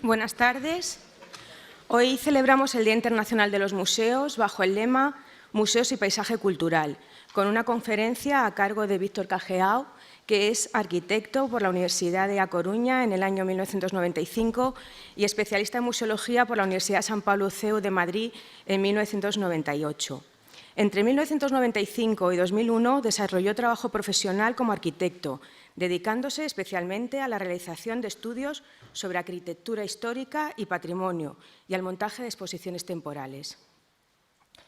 Buenas tardes. Hoy celebramos el Día Internacional de los Museos bajo el lema Museos y Paisaje Cultural, con una conferencia a cargo de Víctor Cageao, que es arquitecto por la Universidad de A Coruña en el año 1995 y especialista en museología por la Universidad San Pablo CEU de Madrid en 1998. Entre 1995 y 2001 desarrolló trabajo profesional como arquitecto, dedicándose especialmente a la realización de estudios sobre arquitectura histórica y patrimonio y al montaje de exposiciones temporales.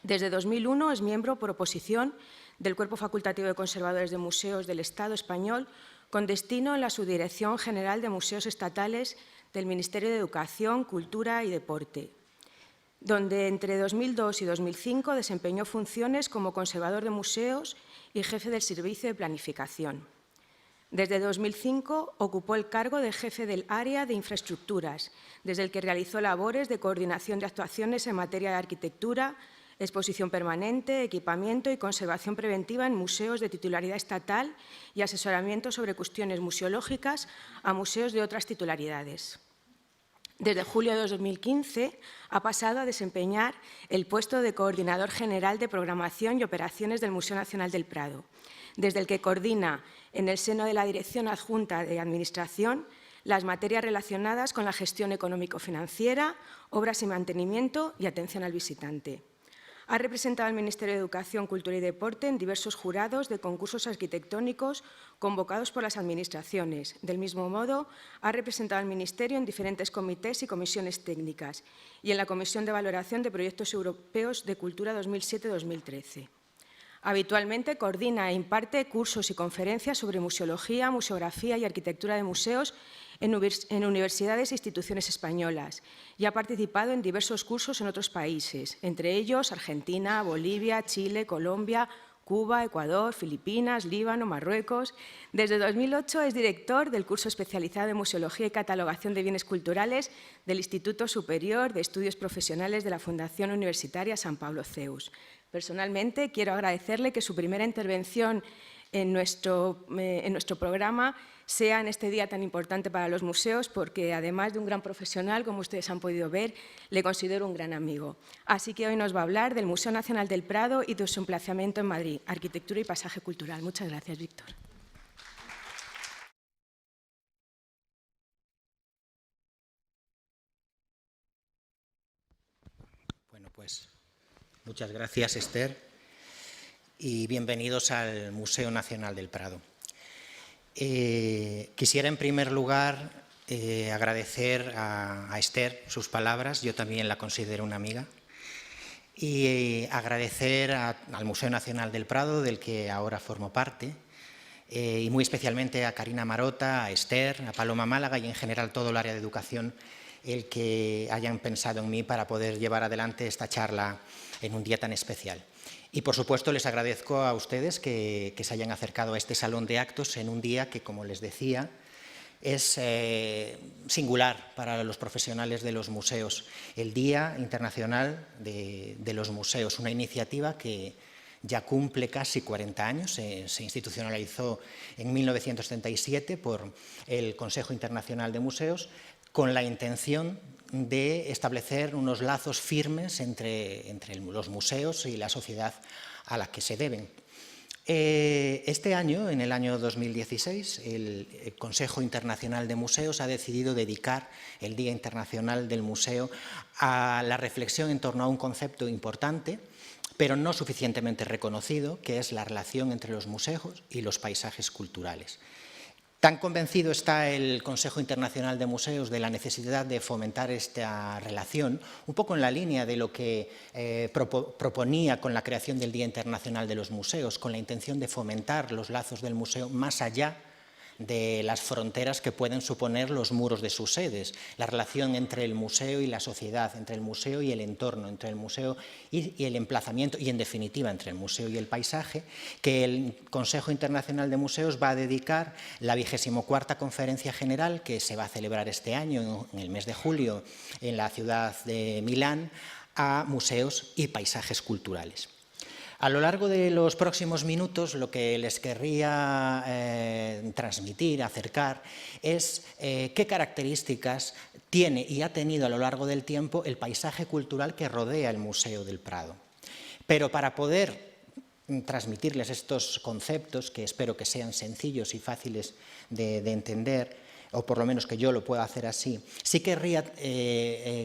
Desde 2001 es miembro por oposición del Cuerpo Facultativo de Conservadores de Museos del Estado español, con destino en la Subdirección General de Museos Estatales del Ministerio de Educación, Cultura y Deporte, donde entre 2002 y 2005 desempeñó funciones como conservador de museos y jefe del Servicio de Planificación. Desde 2005 ocupó el cargo de jefe del área de infraestructuras, desde el que realizó labores de coordinación de actuaciones en materia de arquitectura, exposición permanente, equipamiento y conservación preventiva en museos de titularidad estatal y asesoramiento sobre cuestiones museológicas a museos de otras titularidades. Desde julio de 2015 ha pasado a desempeñar el puesto de Coordinador General de Programación y Operaciones del Museo Nacional del Prado, desde el que coordina en el seno de la Dirección Adjunta de Administración las materias relacionadas con la gestión económico-financiera, obras y mantenimiento y atención al visitante. Ha representado al Ministerio de Educación, Cultura y Deporte en diversos jurados de concursos arquitectónicos convocados por las administraciones. Del mismo modo, ha representado al Ministerio en diferentes comités y comisiones técnicas y en la Comisión de Valoración de Proyectos Europeos de Cultura 2007-2013. Habitualmente coordina e imparte cursos y conferencias sobre museología, museografía y arquitectura de museos en universidades e instituciones españolas y ha participado en diversos cursos en otros países, entre ellos Argentina, Bolivia, Chile, Colombia, Cuba, Ecuador, Filipinas, Líbano, Marruecos. Desde 2008 es director del curso especializado en Museología y Catalogación de Bienes Culturales del Instituto Superior de Estudios Profesionales de la Fundación Universitaria San Pablo CEU. Personalmente, quiero agradecerle que su primera intervención en nuestro programa sea en este día tan importante para los museos, porque además de un gran profesional, como ustedes han podido ver, le considero un gran amigo. Así que hoy nos va a hablar del Museo Nacional del Prado y de su emplazamiento en Madrid, arquitectura y paisaje cultural. Muchas gracias, Víctor. Bueno, pues muchas gracias, Esther, y bienvenidos al Museo Nacional del Prado. Quisiera, en primer lugar, agradecer a Esther sus palabras, yo también la considero una amiga, y agradecer al Museo Nacional del Prado, del que ahora formo parte, y muy especialmente a Karina Marota, a Esther, a Paloma Málaga y en general todo el área de educación, el que hayan pensado en mí para poder llevar adelante esta charla en un día tan especial. Y, por supuesto, les agradezco a ustedes que se hayan acercado a este salón de actos en un día que, como les decía, es singular para los profesionales de los museos. El Día Internacional de los Museos, una iniciativa que ya cumple casi 40 años, se institucionalizó en 1937 por el Consejo Internacional de Museos, con la intención de establecer unos lazos firmes entre los museos y la sociedad a la que se deben. Este año, en el año 2016, el Consejo Internacional de Museos ha decidido dedicar el Día Internacional del Museo a la reflexión en torno a un concepto importante, pero no suficientemente reconocido, que es la relación entre los museos y los paisajes culturales. Tan convencido está el Consejo Internacional de Museos de la necesidad de fomentar esta relación, un poco en la línea de lo que proponía con la creación del Día Internacional de los Museos, con la intención de fomentar los lazos del museo más allá de las fronteras que pueden suponer los muros de sus sedes, la relación entre el museo y la sociedad, entre el museo y el entorno, entre el museo y el emplazamiento y, en definitiva, entre el museo y el paisaje, que el Consejo Internacional de Museos va a dedicar la 24ª Conferencia General, que se va a celebrar este año, en el mes de julio, en la ciudad de Milán, a museos y paisajes culturales. A lo largo de los próximos minutos lo que les querría transmitir, acercar, es qué características tiene y ha tenido a lo largo del tiempo el paisaje cultural que rodea el Museo del Prado. Pero para poder transmitirles estos conceptos, que espero que sean sencillos y fáciles de entender, o por lo menos que yo lo pueda hacer así, sí querría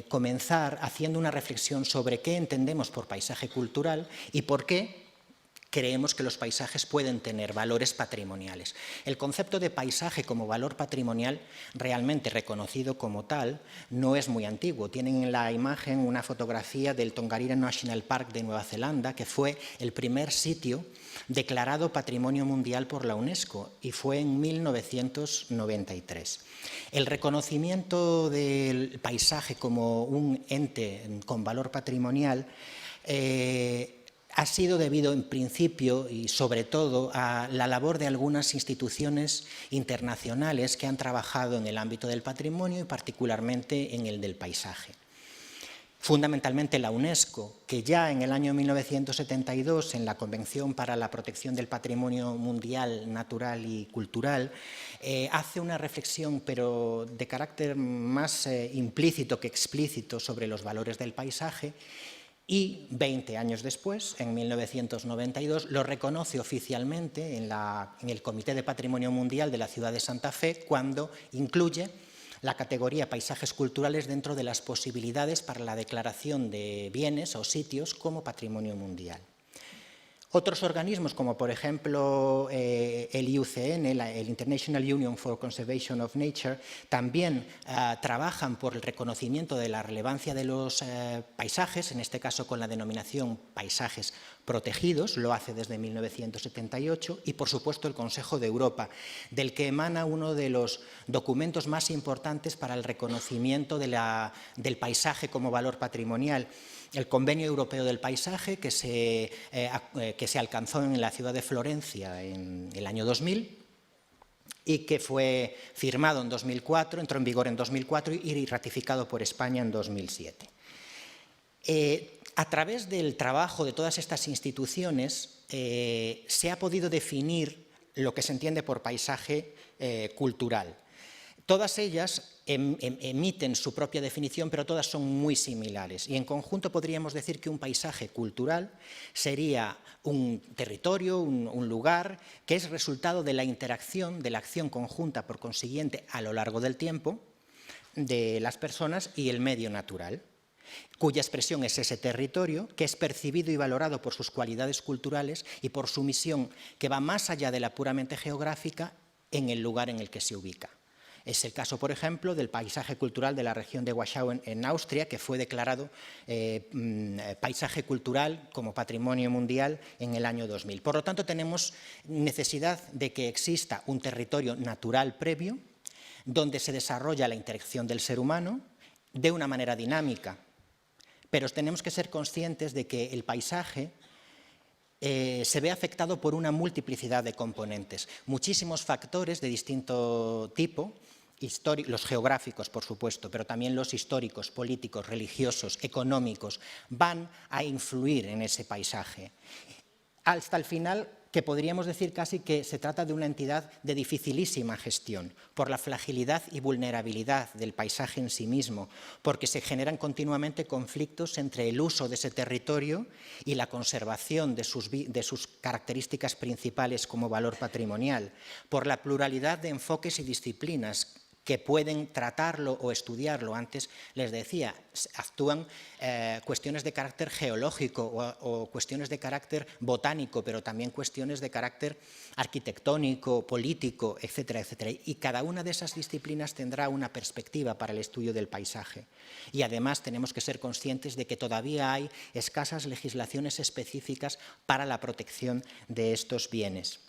comenzar haciendo una reflexión sobre qué entendemos por paisaje cultural y por qué creemos que los paisajes pueden tener valores patrimoniales. El concepto de paisaje como valor patrimonial, realmente reconocido como tal, no es muy antiguo. Tienen en la imagen una fotografía del Tongariro National Park de Nueva Zelanda, que fue el primer sitio declarado Patrimonio Mundial por la UNESCO, y fue en 1993. El reconocimiento del paisaje como un ente con valor patrimonial ha sido debido en principio y sobre todo a la labor de algunas instituciones internacionales que han trabajado en el ámbito del patrimonio y particularmente en el del paisaje. Fundamentalmente la UNESCO, que ya en el año 1972, en la Convención para la Protección del Patrimonio Mundial, Natural y Cultural, hace una reflexión, pero de carácter más implícito que explícito, sobre los valores del paisaje. Y 20 años después, en 1992, lo reconoce oficialmente en el Comité de Patrimonio Mundial de la ciudad de Santa Fe, cuando incluye la categoría paisajes culturales dentro de las posibilidades para la declaración de bienes o sitios como patrimonio mundial. Otros organismos, como por ejemplo el IUCN, el International Union for Conservation of Nature, también trabajan por el reconocimiento de la relevancia de los paisajes, en este caso con la denominación paisajes protegidos, lo hace desde 1978, y por supuesto el Consejo de Europa, del que emana uno de los documentos más importantes para el reconocimiento del paisaje como valor patrimonial, el Convenio Europeo del Paisaje, que se alcanzó en la ciudad de Florencia en el año 2000 y que fue firmado en 2004, entró en vigor en 2004 y ratificado por España en 2007. A través del trabajo de todas estas instituciones se ha podido definir lo que se entiende por paisaje cultural. Todas ellas emiten su propia definición, pero todas son muy similares. Y en conjunto podríamos decir que un paisaje cultural sería un territorio, un lugar, que es resultado de la interacción, de la acción conjunta, por consiguiente, a lo largo del tiempo, de las personas y el medio natural, cuya expresión es ese territorio, que es percibido y valorado por sus cualidades culturales y por su misión, que va más allá de la puramente geográfica en el lugar en el que se ubica. Es el caso, por ejemplo, del paisaje cultural de la región de Wachau en Austria, que fue declarado paisaje cultural como patrimonio mundial en el año 2000. Por lo tanto, tenemos necesidad de que exista un territorio natural previo, donde se desarrolla la interacción del ser humano de una manera dinámica. Pero tenemos que ser conscientes de que el paisaje se ve afectado por una multiplicidad de componentes, muchísimos factores de distinto tipo, los geográficos, por supuesto, pero también los históricos, políticos, religiosos, económicos, van a influir en ese paisaje. Hasta el final, que podríamos decir casi que se trata de una entidad de dificilísima gestión, por la fragilidad y vulnerabilidad del paisaje en sí mismo, porque se generan continuamente conflictos entre el uso de ese territorio y la conservación de sus características principales como valor patrimonial, por la pluralidad de enfoques y disciplinas que pueden tratarlo o estudiarlo. Antes les decía, actúan cuestiones de carácter geológico o cuestiones de carácter botánico, pero también cuestiones de carácter arquitectónico, político, etcétera, etcétera. Y cada una de esas disciplinas tendrá una perspectiva para el estudio del paisaje. Y además tenemos que ser conscientes de que todavía hay escasas legislaciones específicas para la protección de estos bienes.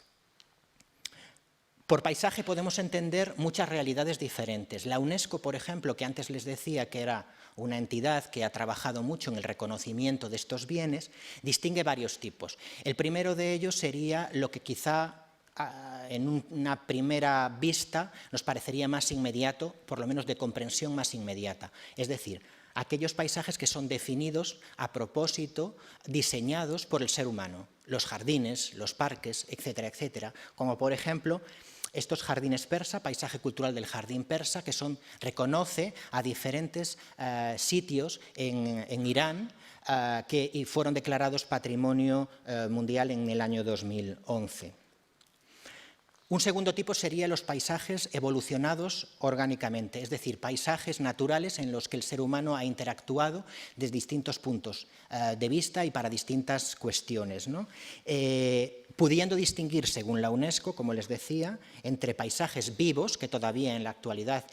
Por paisaje podemos entender muchas realidades diferentes. La UNESCO, por ejemplo, que antes les decía que era una entidad que ha trabajado mucho en el reconocimiento de estos bienes, distingue varios tipos. El primero de ellos sería lo que quizá en una primera vista nos parecería más inmediato, por lo menos de comprensión más inmediata. Es decir, aquellos paisajes que son definidos a propósito, diseñados por el ser humano, los jardines, los parques, etcétera, etcétera, como por ejemplo estos jardines persa, paisaje cultural del jardín persa, que reconoce a diferentes sitios en Irán que fueron declarados Patrimonio Mundial en el año 2011. Un segundo tipo sería los paisajes evolucionados orgánicamente, es decir, paisajes naturales en los que el ser humano ha interactuado desde distintos puntos de vista y para distintas cuestiones, ¿no? Pudiendo distinguir, según la UNESCO, como les decía, entre paisajes vivos, que todavía en la actualidad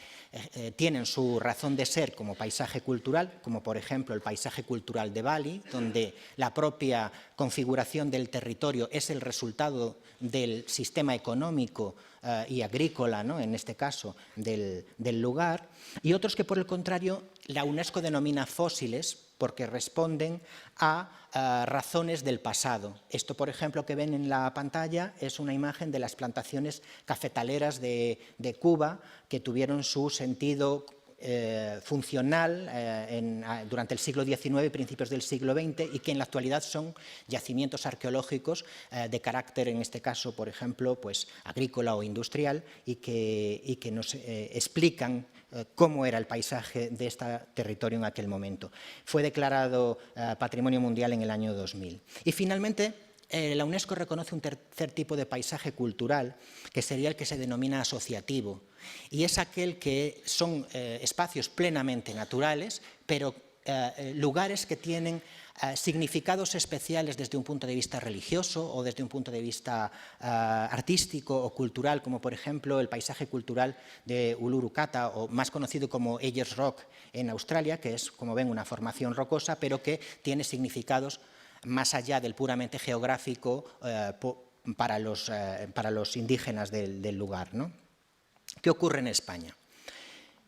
tienen su razón de ser como paisaje cultural, como por ejemplo el paisaje cultural de Bali, donde la propia configuración del territorio es el resultado del sistema económico y agrícola, ¿no?, en este caso, del lugar, y otros que, por el contrario, la UNESCO denomina fósiles porque responden a razones del pasado. Esto, por ejemplo, que ven en la pantalla es una imagen de las plantaciones cafetaleras de Cuba, que tuvieron su sentido funcional durante el siglo XIX y principios del siglo XX, y que en la actualidad son yacimientos arqueológicos de carácter, en este caso, por ejemplo, pues, agrícola o industrial, y que nos explican cómo era el paisaje de este territorio en aquel momento. Fue declarado Patrimonio Mundial en el año 2000. Y finalmente, la UNESCO reconoce un tercer tipo de paisaje cultural, que sería el que se denomina asociativo, y es aquel que son espacios plenamente naturales, pero lugares que tienen significados especiales desde un punto de vista religioso o desde un punto de vista artístico o cultural, como por ejemplo el paisaje cultural de Uluru Kata, o más conocido como Ayers Rock en Australia, que es, como ven, una formación rocosa, pero que tiene significados más allá del puramente geográfico para los indígenas del lugar, ¿no? ¿Qué ocurre en España?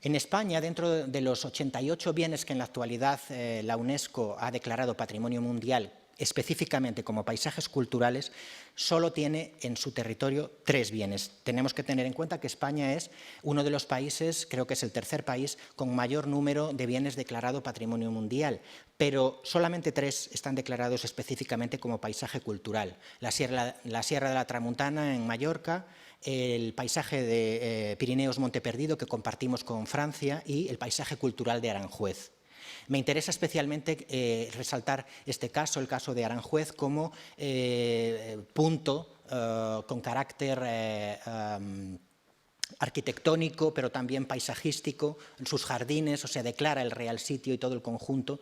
En España, dentro de los 88 bienes que en la actualidad la UNESCO ha declarado Patrimonio Mundial específicamente como paisajes culturales, solo tiene en su territorio 3 bienes. Tenemos que tener en cuenta que España es uno de los países, creo que es el tercer país, con mayor número de bienes declarado Patrimonio Mundial, pero solamente 3 están declarados específicamente como paisaje cultural. La Sierra de la Tramuntana en Mallorca, el paisaje de Pirineos Monte Perdido que compartimos con Francia y el paisaje cultural de Aranjuez. Me interesa especialmente resaltar este caso, el caso de Aranjuez, como punto con carácter arquitectónico, pero también paisajístico, sus jardines, o sea, declara el Real Sitio y todo el conjunto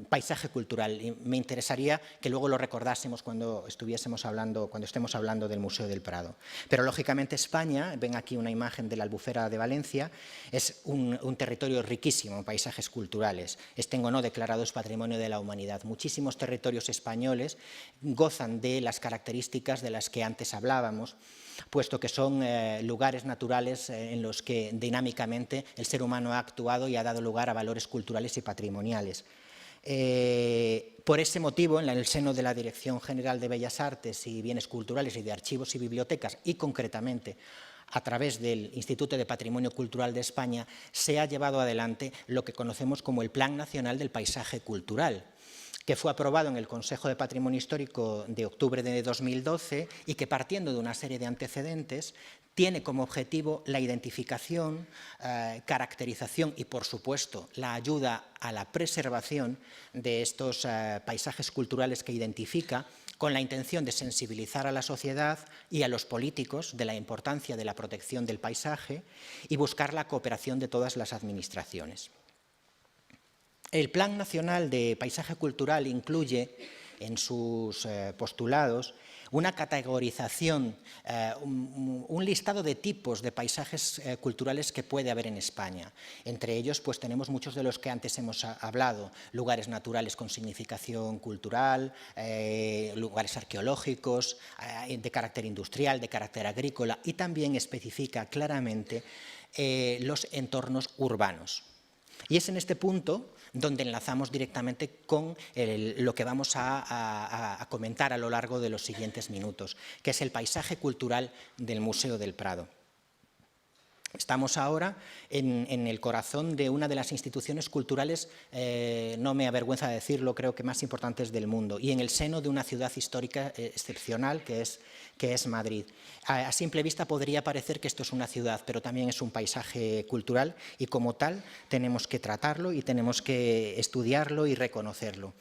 paisaje cultural. Y me interesaría que luego lo recordásemos cuando estemos hablando del Museo del Prado. Pero lógicamente España, ven aquí una imagen de la Albufera de Valencia, es un territorio riquísimo en paisajes culturales. Estén o no declarados Patrimonio de la Humanidad. Muchísimos territorios españoles gozan de las características de las que antes hablábamos, puesto que son lugares naturales en los que dinámicamente el ser humano ha actuado y ha dado lugar a valores culturales y patrimoniales. Por ese motivo, en el seno de la Dirección General de Bellas Artes y Bienes Culturales y de Archivos y Bibliotecas, y concretamente a través del Instituto de Patrimonio Cultural de España, se ha llevado adelante lo que conocemos como el Plan Nacional del Paisaje Cultural, que fue aprobado en el Consejo de Patrimonio Histórico de octubre de 2012 y que, partiendo de una serie de antecedentes, tiene como objetivo la identificación, caracterización y, por supuesto, la ayuda a la preservación de estos paisajes culturales que identifica, con la intención de sensibilizar a la sociedad y a los políticos de la importancia de la protección del paisaje y buscar la cooperación de todas las administraciones. El Plan Nacional de Paisaje Cultural incluye en sus postulados una categorización, un listado de tipos de paisajes culturales que puede haber en España. Entre ellos, pues tenemos muchos de los que antes hemos hablado: lugares naturales con significación cultural, lugares arqueológicos, de carácter industrial, de carácter agrícola, y también especifica claramente los entornos urbanos. Y es en este punto donde enlazamos directamente con lo que vamos a comentar a lo largo de los siguientes minutos, que es el paisaje cultural del Museo del Prado. Estamos ahora en el corazón de una de las instituciones culturales, no me avergüenza de decirlo, creo que más importantes del mundo, y en el seno de una ciudad histórica excepcional que es Madrid. A simple vista podría parecer que esto es una ciudad, pero también es un paisaje cultural y como tal tenemos que tratarlo y tenemos que estudiarlo y reconocerlo.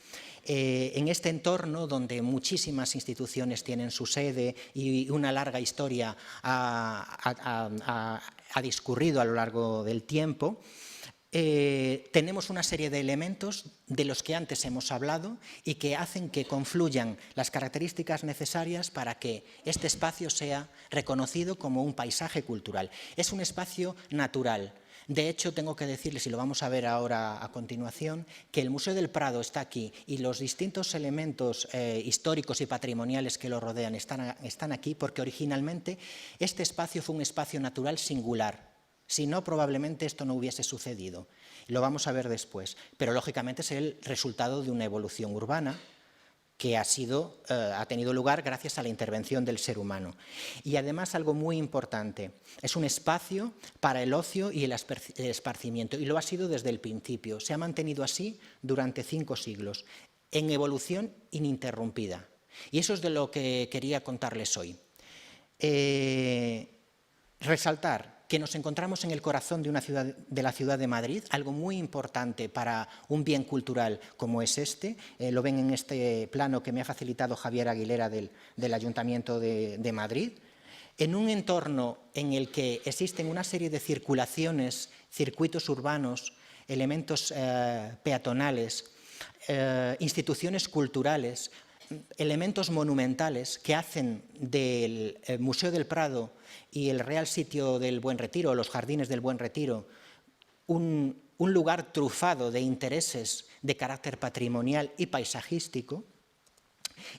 En este entorno donde muchísimas instituciones tienen su sede y una larga historia ha discurrido a lo largo del tiempo, tenemos una serie de elementos de los que antes hemos hablado y que hacen que confluyan las características necesarias para que este espacio sea reconocido como un paisaje cultural. Es un espacio natural. De hecho, tengo que decirles, y lo vamos a ver ahora a continuación, que el Museo del Prado está aquí y los distintos elementos históricos y patrimoniales que lo rodean están aquí porque originalmente este espacio fue un espacio natural singular. Si no, probablemente esto no hubiese sucedido. Lo vamos a ver después. Pero, lógicamente, es el resultado de una evolución urbana que ha tenido lugar gracias a la intervención del ser humano. Y además algo muy importante, es un espacio para el ocio y el esparcimiento, y lo ha sido desde el principio. Se ha mantenido así durante 5 siglos, en evolución ininterrumpida. Y eso es de lo que quería contarles hoy. Resaltar que nos encontramos en el corazón de la ciudad de Madrid, algo muy importante para un bien cultural como es este. Lo ven en este plano que me ha facilitado Javier Aguilera del Ayuntamiento de Madrid. En un entorno en el que existen una serie de circulaciones, circuitos urbanos, elementos peatonales, instituciones culturales, elementos monumentales que hacen del Museo del Prado y el Real Sitio del Buen Retiro, los Jardines del Buen Retiro, un lugar trufado de intereses de carácter patrimonial y paisajístico,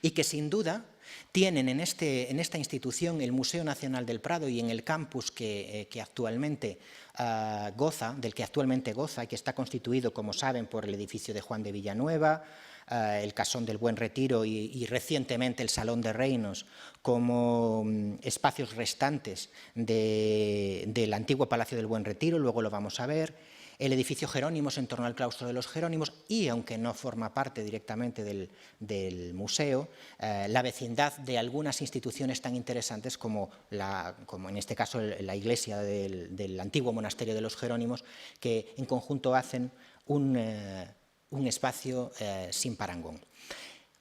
y que sin duda tienen en esta institución, el Museo Nacional del Prado, y en el campus del que actualmente goza, y que está constituido, como saben, por el edificio de Juan de Villanueva, el Casón del Buen Retiro y recientemente el Salón de Reinos, como espacios restantes del antiguo Palacio del Buen Retiro, luego lo vamos a ver, el edificio Jerónimos en torno al claustro de los Jerónimos y, aunque no forma parte directamente del museo, la vecindad de algunas instituciones tan interesantes como en este caso la iglesia del antiguo monasterio de los Jerónimos, que en conjunto hacen un espacio sin parangón.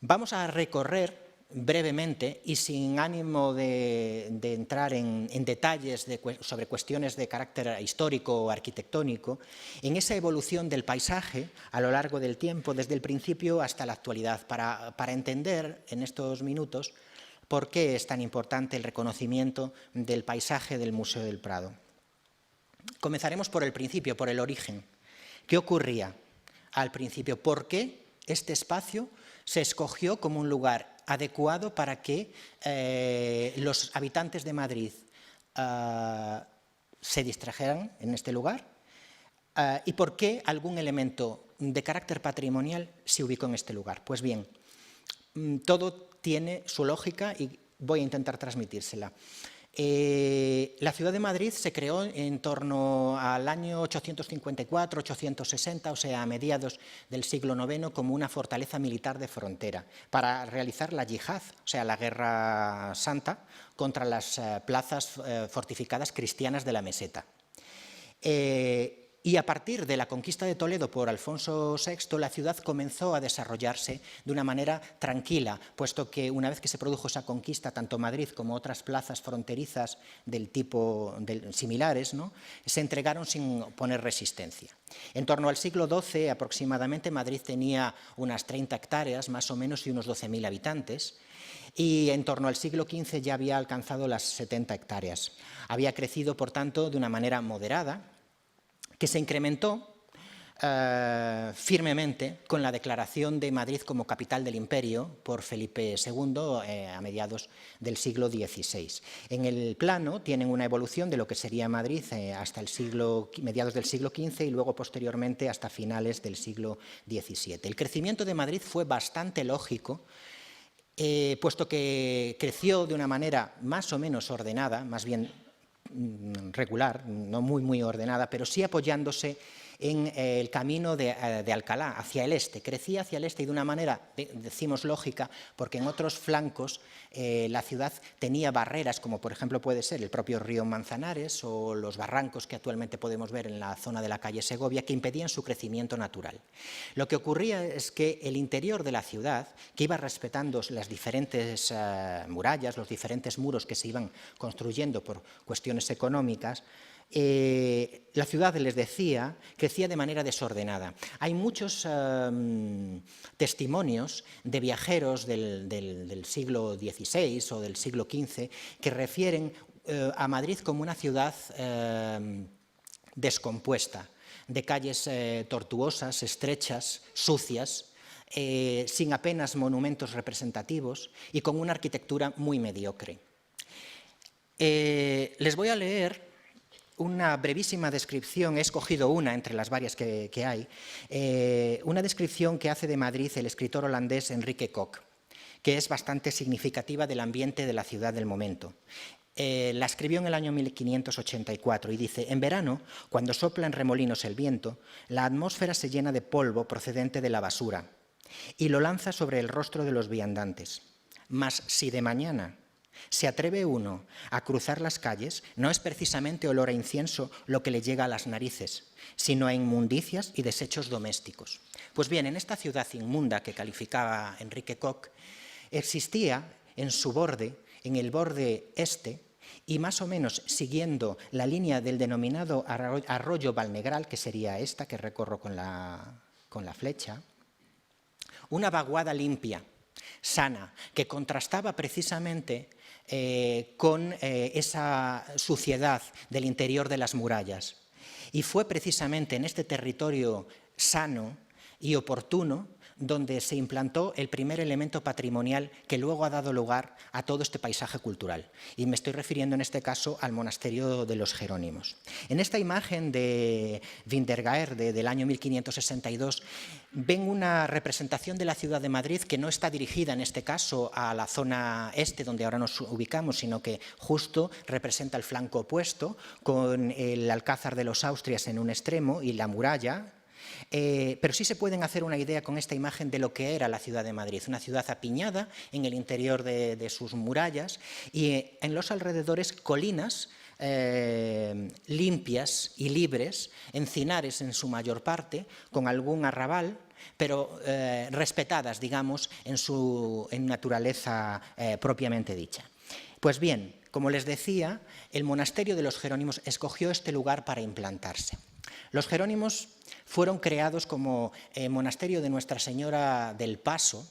Vamos a recorrer brevemente y sin ánimo de entrar en detalles sobre cuestiones de carácter histórico o arquitectónico, en esa evolución del paisaje a lo largo del tiempo, desde el principio hasta la actualidad, para entender en estos minutos por qué es tan importante el reconocimiento del paisaje del Museo del Prado. Comenzaremos por el principio, por el origen. ¿Qué ocurría al principio? ¿Por qué este espacio se escogió como un lugar adecuado para que los habitantes de Madrid se distrajeran en este lugar? ¿Y por qué algún elemento de carácter patrimonial se ubicó en este lugar? Pues bien, todo tiene su lógica y voy a intentar transmitírsela. La ciudad de Madrid se creó en torno al año 854-860, o sea, a mediados del siglo IX, como una fortaleza militar de frontera, para realizar la yihad, o sea, la guerra santa, contra las plazas fortificadas cristianas de la meseta. Y a partir de la conquista de Toledo por Alfonso VI, la ciudad comenzó a desarrollarse de una manera tranquila, puesto que una vez que se produjo esa conquista, tanto Madrid como otras plazas fronterizas similares, ¿no?, se entregaron sin poner resistencia. En torno al siglo XII, aproximadamente, Madrid tenía unas 30 hectáreas, más o menos, y unos 12.000 habitantes. Y en torno al siglo XV ya había alcanzado las 70 hectáreas. Había crecido, por tanto, de una manera moderada, que se incrementó firmemente con la declaración de Madrid como capital del imperio por Felipe II a mediados del siglo XVI. En el plano tienen una evolución de lo que sería Madrid hasta mediados del siglo XV y luego posteriormente hasta finales del siglo XVII. El crecimiento de Madrid fue bastante lógico, puesto que creció de una manera más o menos ordenada, más bien regular, no muy ordenada, pero sí apoyándose en el camino de Alcalá, hacia el este. Crecía hacia el este y de una manera, decimos lógica, porque en otros flancos la ciudad tenía barreras, como por ejemplo puede ser el propio río Manzanares o los barrancos que actualmente podemos ver en la zona de la calle Segovia, que impedían su crecimiento natural. Lo que ocurría es que el interior de la ciudad, que iba respetando las diferentes murallas, los diferentes muros que se iban construyendo por cuestiones económicas, la ciudad, les decía, crecía de manera desordenada. Hay muchos testimonios de viajeros del siglo XVI o del siglo XV que refieren a Madrid como una ciudad descompuesta, de calles tortuosas, estrechas, sucias, sin apenas monumentos representativos y con una arquitectura muy mediocre. Les voy a leer una brevísima descripción, he escogido una entre las varias que hay, una descripción que hace de Madrid el escritor holandés Enrique Kok, que es bastante significativa del ambiente de la ciudad del momento. La escribió en el año 1584 y dice: en verano, cuando sopla en remolinos el viento, la atmósfera se llena de polvo procedente de la basura y lo lanza sobre el rostro de los viandantes. Mas si de mañana se atreve uno a cruzar las calles, no es precisamente olor a incienso lo que le llega a las narices, sino a inmundicias y desechos domésticos. Pues bien, en esta ciudad inmunda que calificaba Enrique Kok, existía en su borde, en el borde este, y más o menos siguiendo la línea del denominado arroyo Valnegral, que sería esta que recorro con la flecha, una vaguada limpia, sana, que contrastaba precisamente con esa suciedad del interior de las murallas. Y fue precisamente en este territorio sano y oportuno donde se implantó el primer elemento patrimonial que luego ha dado lugar a todo este paisaje cultural. Y me estoy refiriendo en este caso al monasterio de los Jerónimos. En esta imagen de Wintergaer del año 1562 ven una representación de la ciudad de Madrid que no está dirigida en este caso a la zona este donde ahora nos ubicamos, sino que justo representa el flanco opuesto con el Alcázar de los Austrias en un extremo y la muralla. Pero sí se pueden hacer una idea con esta imagen de lo que era la ciudad de Madrid, una ciudad apiñada en el interior de sus murallas y en los alrededores colinas limpias y libres, encinares en su mayor parte, con algún arrabal, pero respetadas, digamos, en su naturaleza propiamente dicha. Pues bien, como les decía, el monasterio de los Jerónimos escogió este lugar para implantarse. Los Jerónimos fueron creados como monasterio de Nuestra Señora del Paso,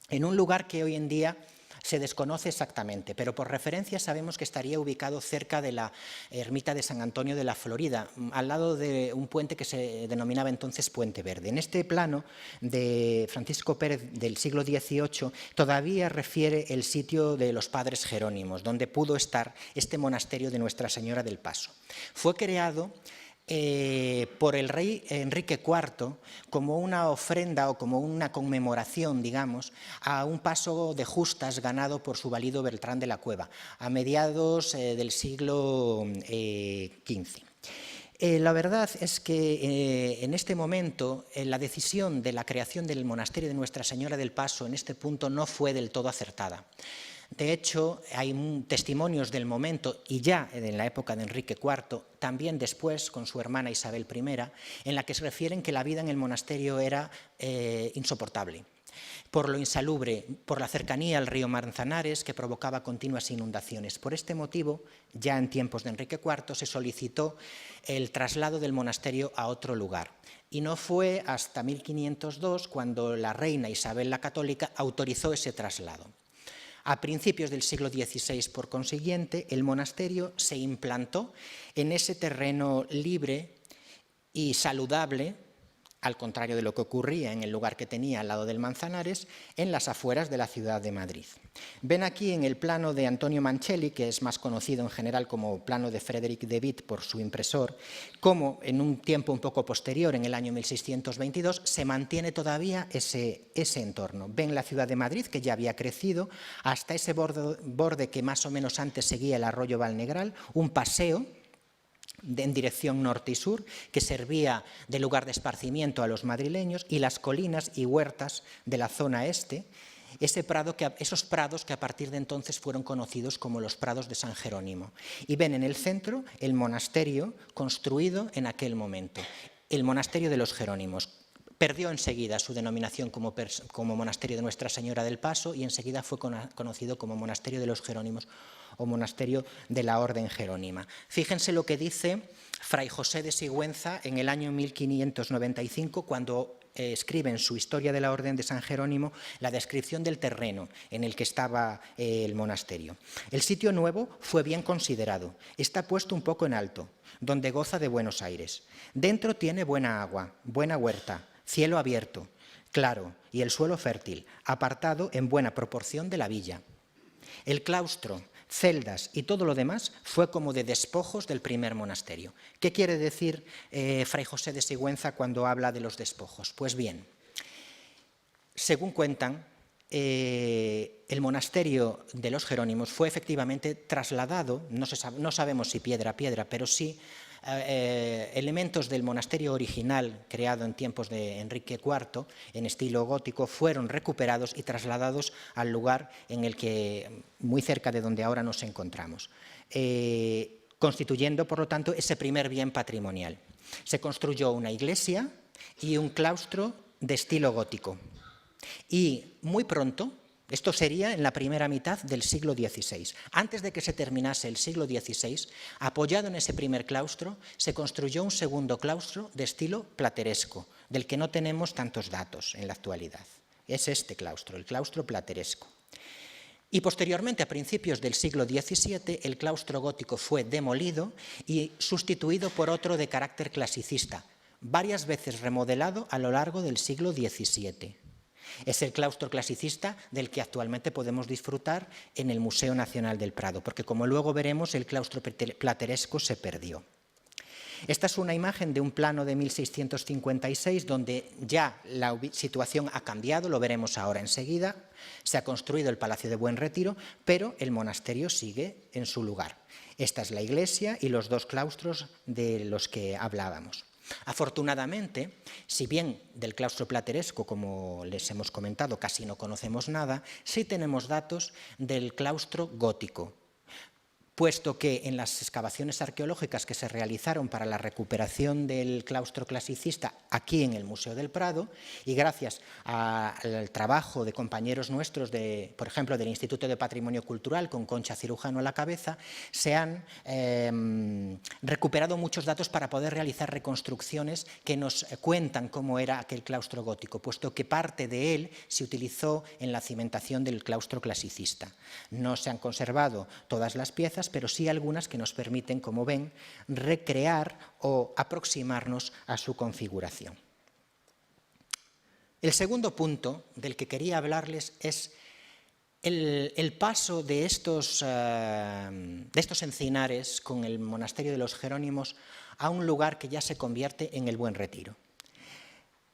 en un lugar que hoy en día se desconoce exactamente, pero por referencia sabemos que estaría ubicado cerca de la ermita de San Antonio de la Florida, al lado de un puente que se denominaba entonces Puente Verde. En este plano de Francisco Pérez del siglo XVIII todavía refiere el sitio de los padres Jerónimos, donde pudo estar este monasterio de Nuestra Señora del Paso. Fue creado por el rey Enrique IV como una ofrenda o como una conmemoración, digamos, a un paso de justas ganado por su valido Beltrán de la Cueva a mediados del siglo XV. La verdad es que en este momento la decisión de la creación del monasterio de Nuestra Señora del Paso en este punto no fue del todo acertada. De hecho, hay testimonios del momento, y ya en la época de Enrique IV, también después con su hermana Isabel I, en la que se refieren que la vida en el monasterio era insoportable, por lo insalubre, por la cercanía al río Manzanares, que provocaba continuas inundaciones. Por este motivo, ya en tiempos de Enrique IV, se solicitó el traslado del monasterio a otro lugar. Y no fue hasta 1502 cuando la reina Isabel la Católica autorizó ese traslado. A principios del siglo XVI, por consiguiente, el monasterio se implantó en ese terreno libre y saludable al contrario de lo que ocurría en el lugar que tenía al lado del Manzanares, en las afueras de la ciudad de Madrid. Ven aquí en el plano de Antonio Mancelli, que es más conocido en general como plano de Frédéric de Witt por su impresor, cómo en un tiempo un poco posterior, en el año 1622, se mantiene todavía ese entorno. Ven la ciudad de Madrid, que ya había crecido, hasta ese borde que más o menos antes seguía el arroyo Valnegral, un paseo en dirección norte y sur, que servía de lugar de esparcimiento a los madrileños, y las colinas y huertas de la zona este, esos prados que a partir de entonces fueron conocidos como los prados de San Jerónimo. Y ven en el centro el monasterio construido en aquel momento, el monasterio de los Jerónimos. Perdió enseguida su denominación como monasterio de Nuestra Señora del Paso y enseguida fue conocido como monasterio de los Jerónimos o monasterio de la Orden Jerónima. Fíjense lo que dice Fray José de Sigüenza en el año 1595, cuando escribe en su Historia de la Orden de San Jerónimo la descripción del terreno en el que estaba el monasterio. El sitio nuevo fue bien considerado, está puesto un poco en alto, donde goza de buenos aires. Dentro tiene buena agua, buena huerta, cielo abierto, claro, y el suelo fértil, apartado en buena proporción de la villa. El claustro, celdas y todo lo demás fue como de despojos del primer monasterio. ¿Qué quiere decir Fray José de Sigüenza cuando habla de los despojos? Pues bien, según cuentan, el monasterio de los Jerónimos fue efectivamente trasladado, no sabemos si piedra a piedra, pero sí elementos del monasterio original creado en tiempos de Enrique IV en estilo gótico fueron recuperados y trasladados al lugar en el que, muy cerca de donde ahora nos encontramos, constituyendo por lo tanto ese primer bien patrimonial. Se construyó una iglesia y un claustro de estilo gótico y muy pronto, esto sería en la primera mitad del siglo XVI. Antes de que se terminase el siglo XVI, apoyado en ese primer claustro, se construyó un segundo claustro de estilo plateresco, del que no tenemos tantos datos en la actualidad. Es este claustro, el claustro plateresco. Y posteriormente, a principios del siglo XVII, el claustro gótico fue demolido y sustituido por otro de carácter clasicista, varias veces remodelado a lo largo del siglo XVII. Es el claustro clasicista del que actualmente podemos disfrutar en el Museo Nacional del Prado, porque como luego veremos, el claustro plateresco se perdió. Esta es una imagen de un plano de 1656 donde ya la situación ha cambiado, lo veremos ahora enseguida. Se ha construido el Palacio de Buen Retiro, pero el monasterio sigue en su lugar. Esta es la iglesia y los dos claustros de los que hablábamos. Afortunadamente, si bien del claustro plateresco, como les hemos comentado, casi no conocemos nada, sí tenemos datos del claustro gótico, puesto que en las excavaciones arqueológicas que se realizaron para la recuperación del claustro clasicista aquí en el Museo del Prado, y gracias al trabajo de compañeros nuestros, por ejemplo, del Instituto de Patrimonio Cultural, con Concha Cirujano a la cabeza, se han recuperado muchos datos para poder realizar reconstrucciones que nos cuentan cómo era aquel claustro gótico, puesto que parte de él se utilizó en la cimentación del claustro clasicista. No se han conservado todas las piezas, pero sí algunas que nos permiten, como ven, recrear o aproximarnos a su configuración. El segundo punto del que quería hablarles es el paso de estos encinares con el monasterio de los Jerónimos a un lugar que ya se convierte en el Buen Retiro.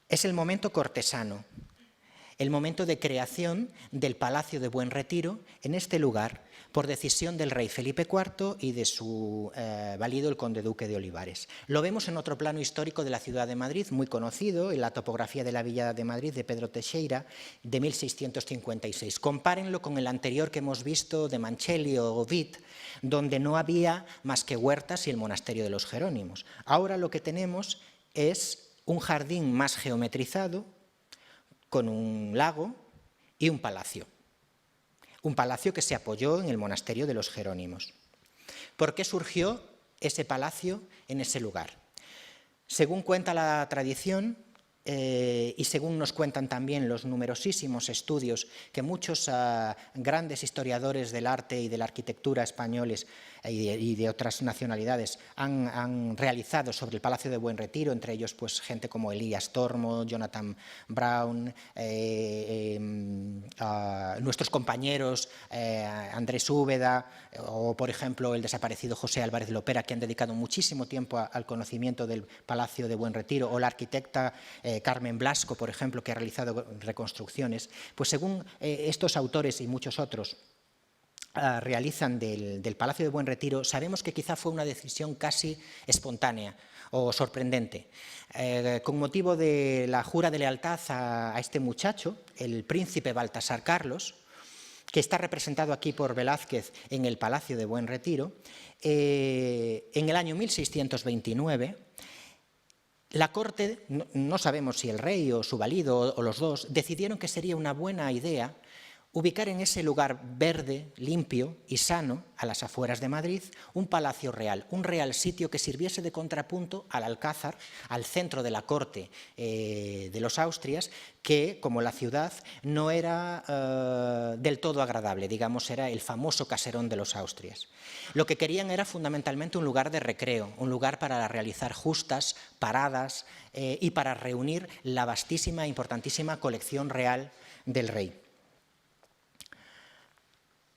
Es el momento cortesano, el momento de creación del Palacio de Buen Retiro en este lugar, por decisión del rey Felipe IV y de su valido, el conde duque de Olivares. Lo vemos en otro plano histórico de la ciudad de Madrid, muy conocido, en la topografía de la Villa de Madrid de Pedro Teixeira, de 1656. Compárenlo con el anterior que hemos visto de Mancelli o Witt, donde no había más que huertas y el monasterio de los Jerónimos. Ahora lo que tenemos es un jardín más geometrizado, con un lago y un palacio. Un palacio que se apoyó en el monasterio de los Jerónimos. ¿Por qué surgió ese palacio en ese lugar? Según cuenta la tradición, y según nos cuentan también los numerosísimos estudios que muchos grandes historiadores del arte y de la arquitectura españoles y de otras nacionalidades han realizado sobre el Palacio de Buen Retiro, entre ellos pues gente como Elías Tormo, Jonathan Brown, nuestros compañeros Andrés Úbeda o, por ejemplo, el desaparecido José Álvarez Lopera, que han dedicado muchísimo tiempo al conocimiento del Palacio de Buen Retiro, o la arquitecta Carmen Blasco, por ejemplo, que ha realizado reconstrucciones. Pues según estos autores y muchos otros realizan del Palacio de Buen Retiro, sabemos que quizá fue una decisión casi espontánea o sorprendente. Con motivo de la jura de lealtad a este muchacho, el príncipe Baltasar Carlos, que está representado aquí por Velázquez en el Palacio de Buen Retiro, en el año 1629, la corte, no sabemos si el rey o su valido o los dos, decidieron que sería una buena idea ubicar en ese lugar verde, limpio y sano, a las afueras de Madrid, un palacio real, un real sitio que sirviese de contrapunto al Alcázar, al centro de la corte de los Austrias, que, como la ciudad, no era del todo agradable, digamos, era el famoso caserón de los Austrias. Lo que querían era fundamentalmente un lugar de recreo, un lugar para realizar justas, paradas y para reunir la vastísima e importantísima colección real del rey.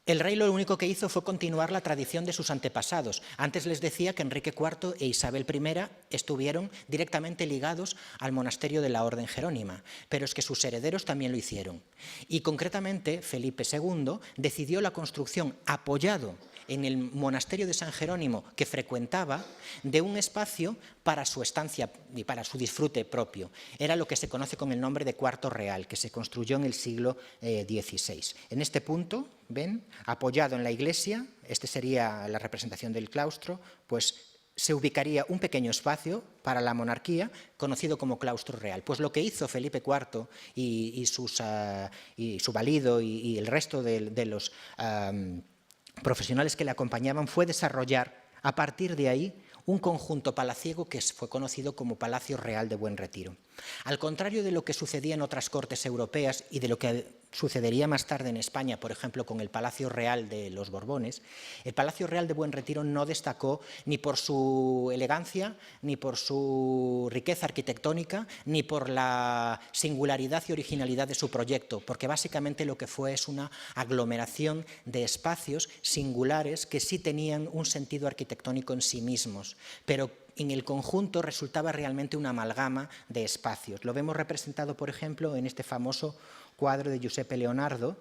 El rey lo único que hizo fue continuar la tradición de sus antepasados. Antes les decía que Enrique IV e Isabel I estuvieron directamente ligados al monasterio de la Orden Jerónima, pero es que sus herederos también lo hicieron. Y concretamente Felipe II decidió la construcción, apoyado en el monasterio de San Jerónimo que frecuentaba, de un espacio para su estancia y para su disfrute propio. Era lo que se conoce con el nombre de Cuarto Real, que se construyó en el siglo XVI. En este punto, ven, apoyado en la iglesia, este sería la representación del claustro, pues se ubicaría un pequeño espacio para la monarquía, conocido como claustro real. Pues lo que hizo Felipe IV y su valido y el resto de los profesionales que le acompañaban fue desarrollar a partir de ahí un conjunto palaciego que fue conocido como Palacio Real de Buen Retiro. Al contrario de lo que sucedía en otras cortes europeas y de lo que sucedería más tarde en España, por ejemplo, con el Palacio Real de los Borbones, el Palacio Real de Buen Retiro no destacó ni por su elegancia, ni por su riqueza arquitectónica, ni por la singularidad y originalidad de su proyecto, porque básicamente lo que fue es una aglomeración de espacios singulares que sí tenían un sentido arquitectónico en sí mismos, pero en el conjunto resultaba realmente una amalgama de espacios. Lo vemos representado, por ejemplo, en este famoso cuadro de Giuseppe Leonardo,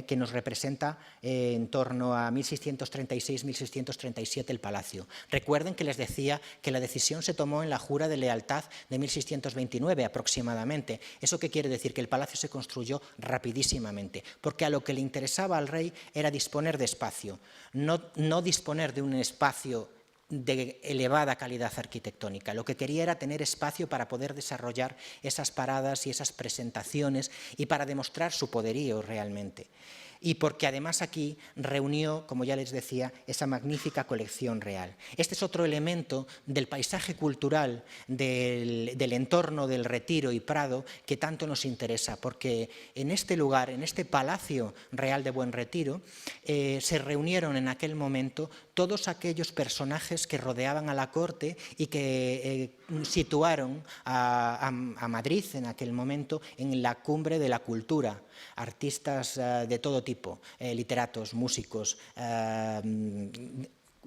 que nos representa en torno a 1636-1637 el palacio. Recuerden que les decía que la decisión se tomó en la jura de lealtad de 1629 aproximadamente. ¿Eso qué quiere decir? Que el palacio se construyó rapidísimamente, porque a lo que le interesaba al rey era disponer de espacio, no disponer de un espacio de elevada calidad arquitectónica. Lo que quería era tener espacio para poder desarrollar esas paradas y esas presentaciones y para demostrar su poderío realmente. Y porque además aquí reunió, como ya les decía, esa magnífica colección real. Este es otro elemento del paisaje cultural, del entorno del Retiro y Prado que tanto nos interesa, porque en este lugar, en este Palacio Real de Buen Retiro, se reunieron en aquel momento todos aquellos personajes que rodeaban a la corte y que situaron a Madrid en aquel momento en la cumbre de la cultura. Artistas de todo tipo, literatos, músicos,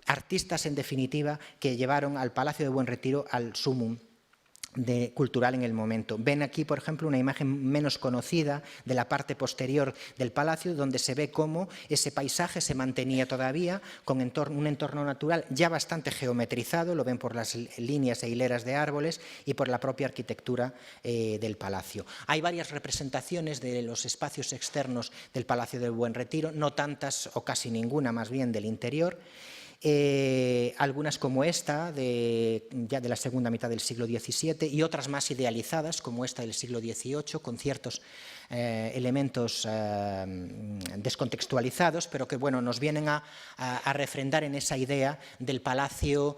artistas en definitiva que llevaron al Palacio de Buen Retiro al sumum cultural en el momento. Ven aquí, por ejemplo, una imagen menos conocida de la parte posterior del palacio, donde se ve cómo ese paisaje se mantenía todavía con un entorno natural ya bastante geometrizado, lo ven por las líneas e hileras de árboles y por la propia arquitectura del palacio. Hay varias representaciones de los espacios externos del Palacio del Buen Retiro, no tantas o casi ninguna más bien del interior. algunas como esta, ya de la segunda mitad del siglo XVII, y otras más idealizadas, como esta del siglo XVIII, con ciertos elementos descontextualizados, pero que bueno, nos vienen a refrendar en esa idea del palacio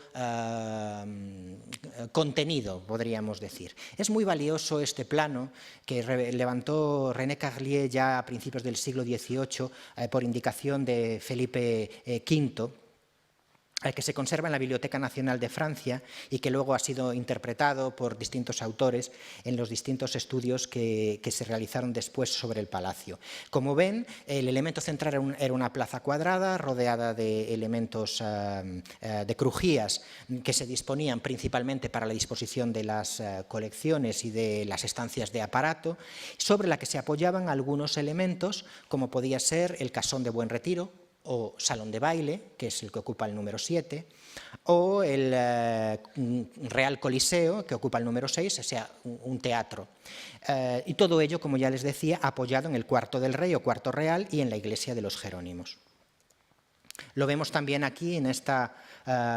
contenido, podríamos decir. Es muy valioso este plano que levantó René Carlier ya a principios del siglo XVIII por indicación de Felipe V, que se conserva en la Biblioteca Nacional de Francia y que luego ha sido interpretado por distintos autores en los distintos estudios que se realizaron después sobre el palacio. Como ven, el elemento central era una plaza cuadrada rodeada de elementos de crujías que se disponían principalmente para la disposición de las colecciones y de las estancias de aparato, sobre la que se apoyaban algunos elementos, como podía ser el casón de Buen Retiro, o salón de baile, que es el que ocupa el número 7, o el Real Coliseo, que ocupa el número 6, o sea, un teatro. Y todo ello, como ya les decía, apoyado en el cuarto del rey o cuarto real y en la iglesia de los Jerónimos. Lo vemos también aquí en esta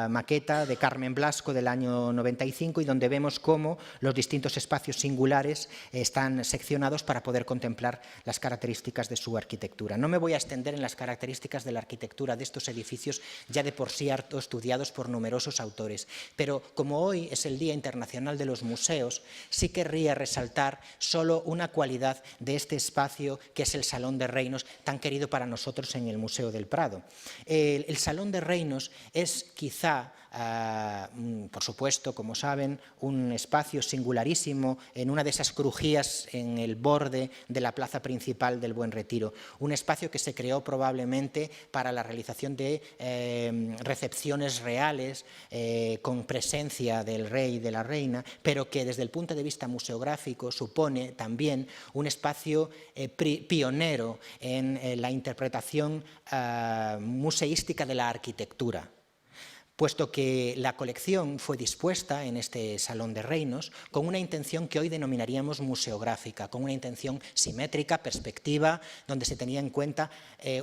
maqueta de Carmen Blasco del año 95 y donde vemos cómo los distintos espacios singulares están seccionados para poder contemplar las características de su arquitectura. No me voy a extender en las características de la arquitectura de estos edificios ya de por sí harto estudiados por numerosos autores, pero como hoy es el Día Internacional de los Museos, sí querría resaltar solo una cualidad de este espacio que es el Salón de Reinos, tan querido para nosotros en el Museo del Prado. El Salón de Reinos es quizá, por supuesto, como saben, un espacio singularísimo en una de esas crujías en el borde de la plaza principal del Buen Retiro. Un espacio que se creó probablemente para la realización de recepciones reales con presencia del rey y de la reina, pero que desde el punto de vista museográfico supone también un espacio pionero en la interpretación museística de la arquitectura, puesto que la colección fue dispuesta en este Salón de Reinos con una intención que hoy denominaríamos museográfica, con una intención simétrica, perspectiva, donde se tenía en cuenta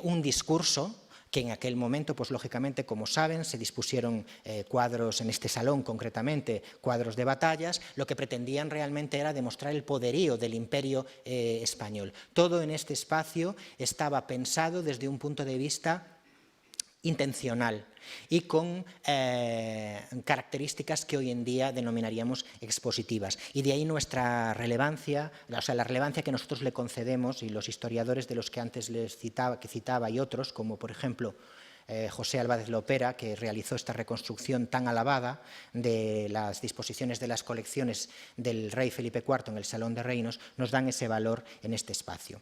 un discurso que en aquel momento, pues lógicamente, como saben, se dispusieron cuadros en este salón, concretamente cuadros de batallas, lo que pretendían realmente era demostrar el poderío del Imperio español. Todo en este espacio estaba pensado desde un punto de vista intencional y con características que hoy en día denominaríamos expositivas. Y de ahí nuestra relevancia, o sea, la relevancia que nosotros le concedemos, y los historiadores de los que antes les citaba y otros, como por ejemplo José Álvarez Lopera, que realizó esta reconstrucción tan alabada de las disposiciones de las colecciones del rey Felipe IV en el Salón de Reinos, nos dan ese valor en este espacio.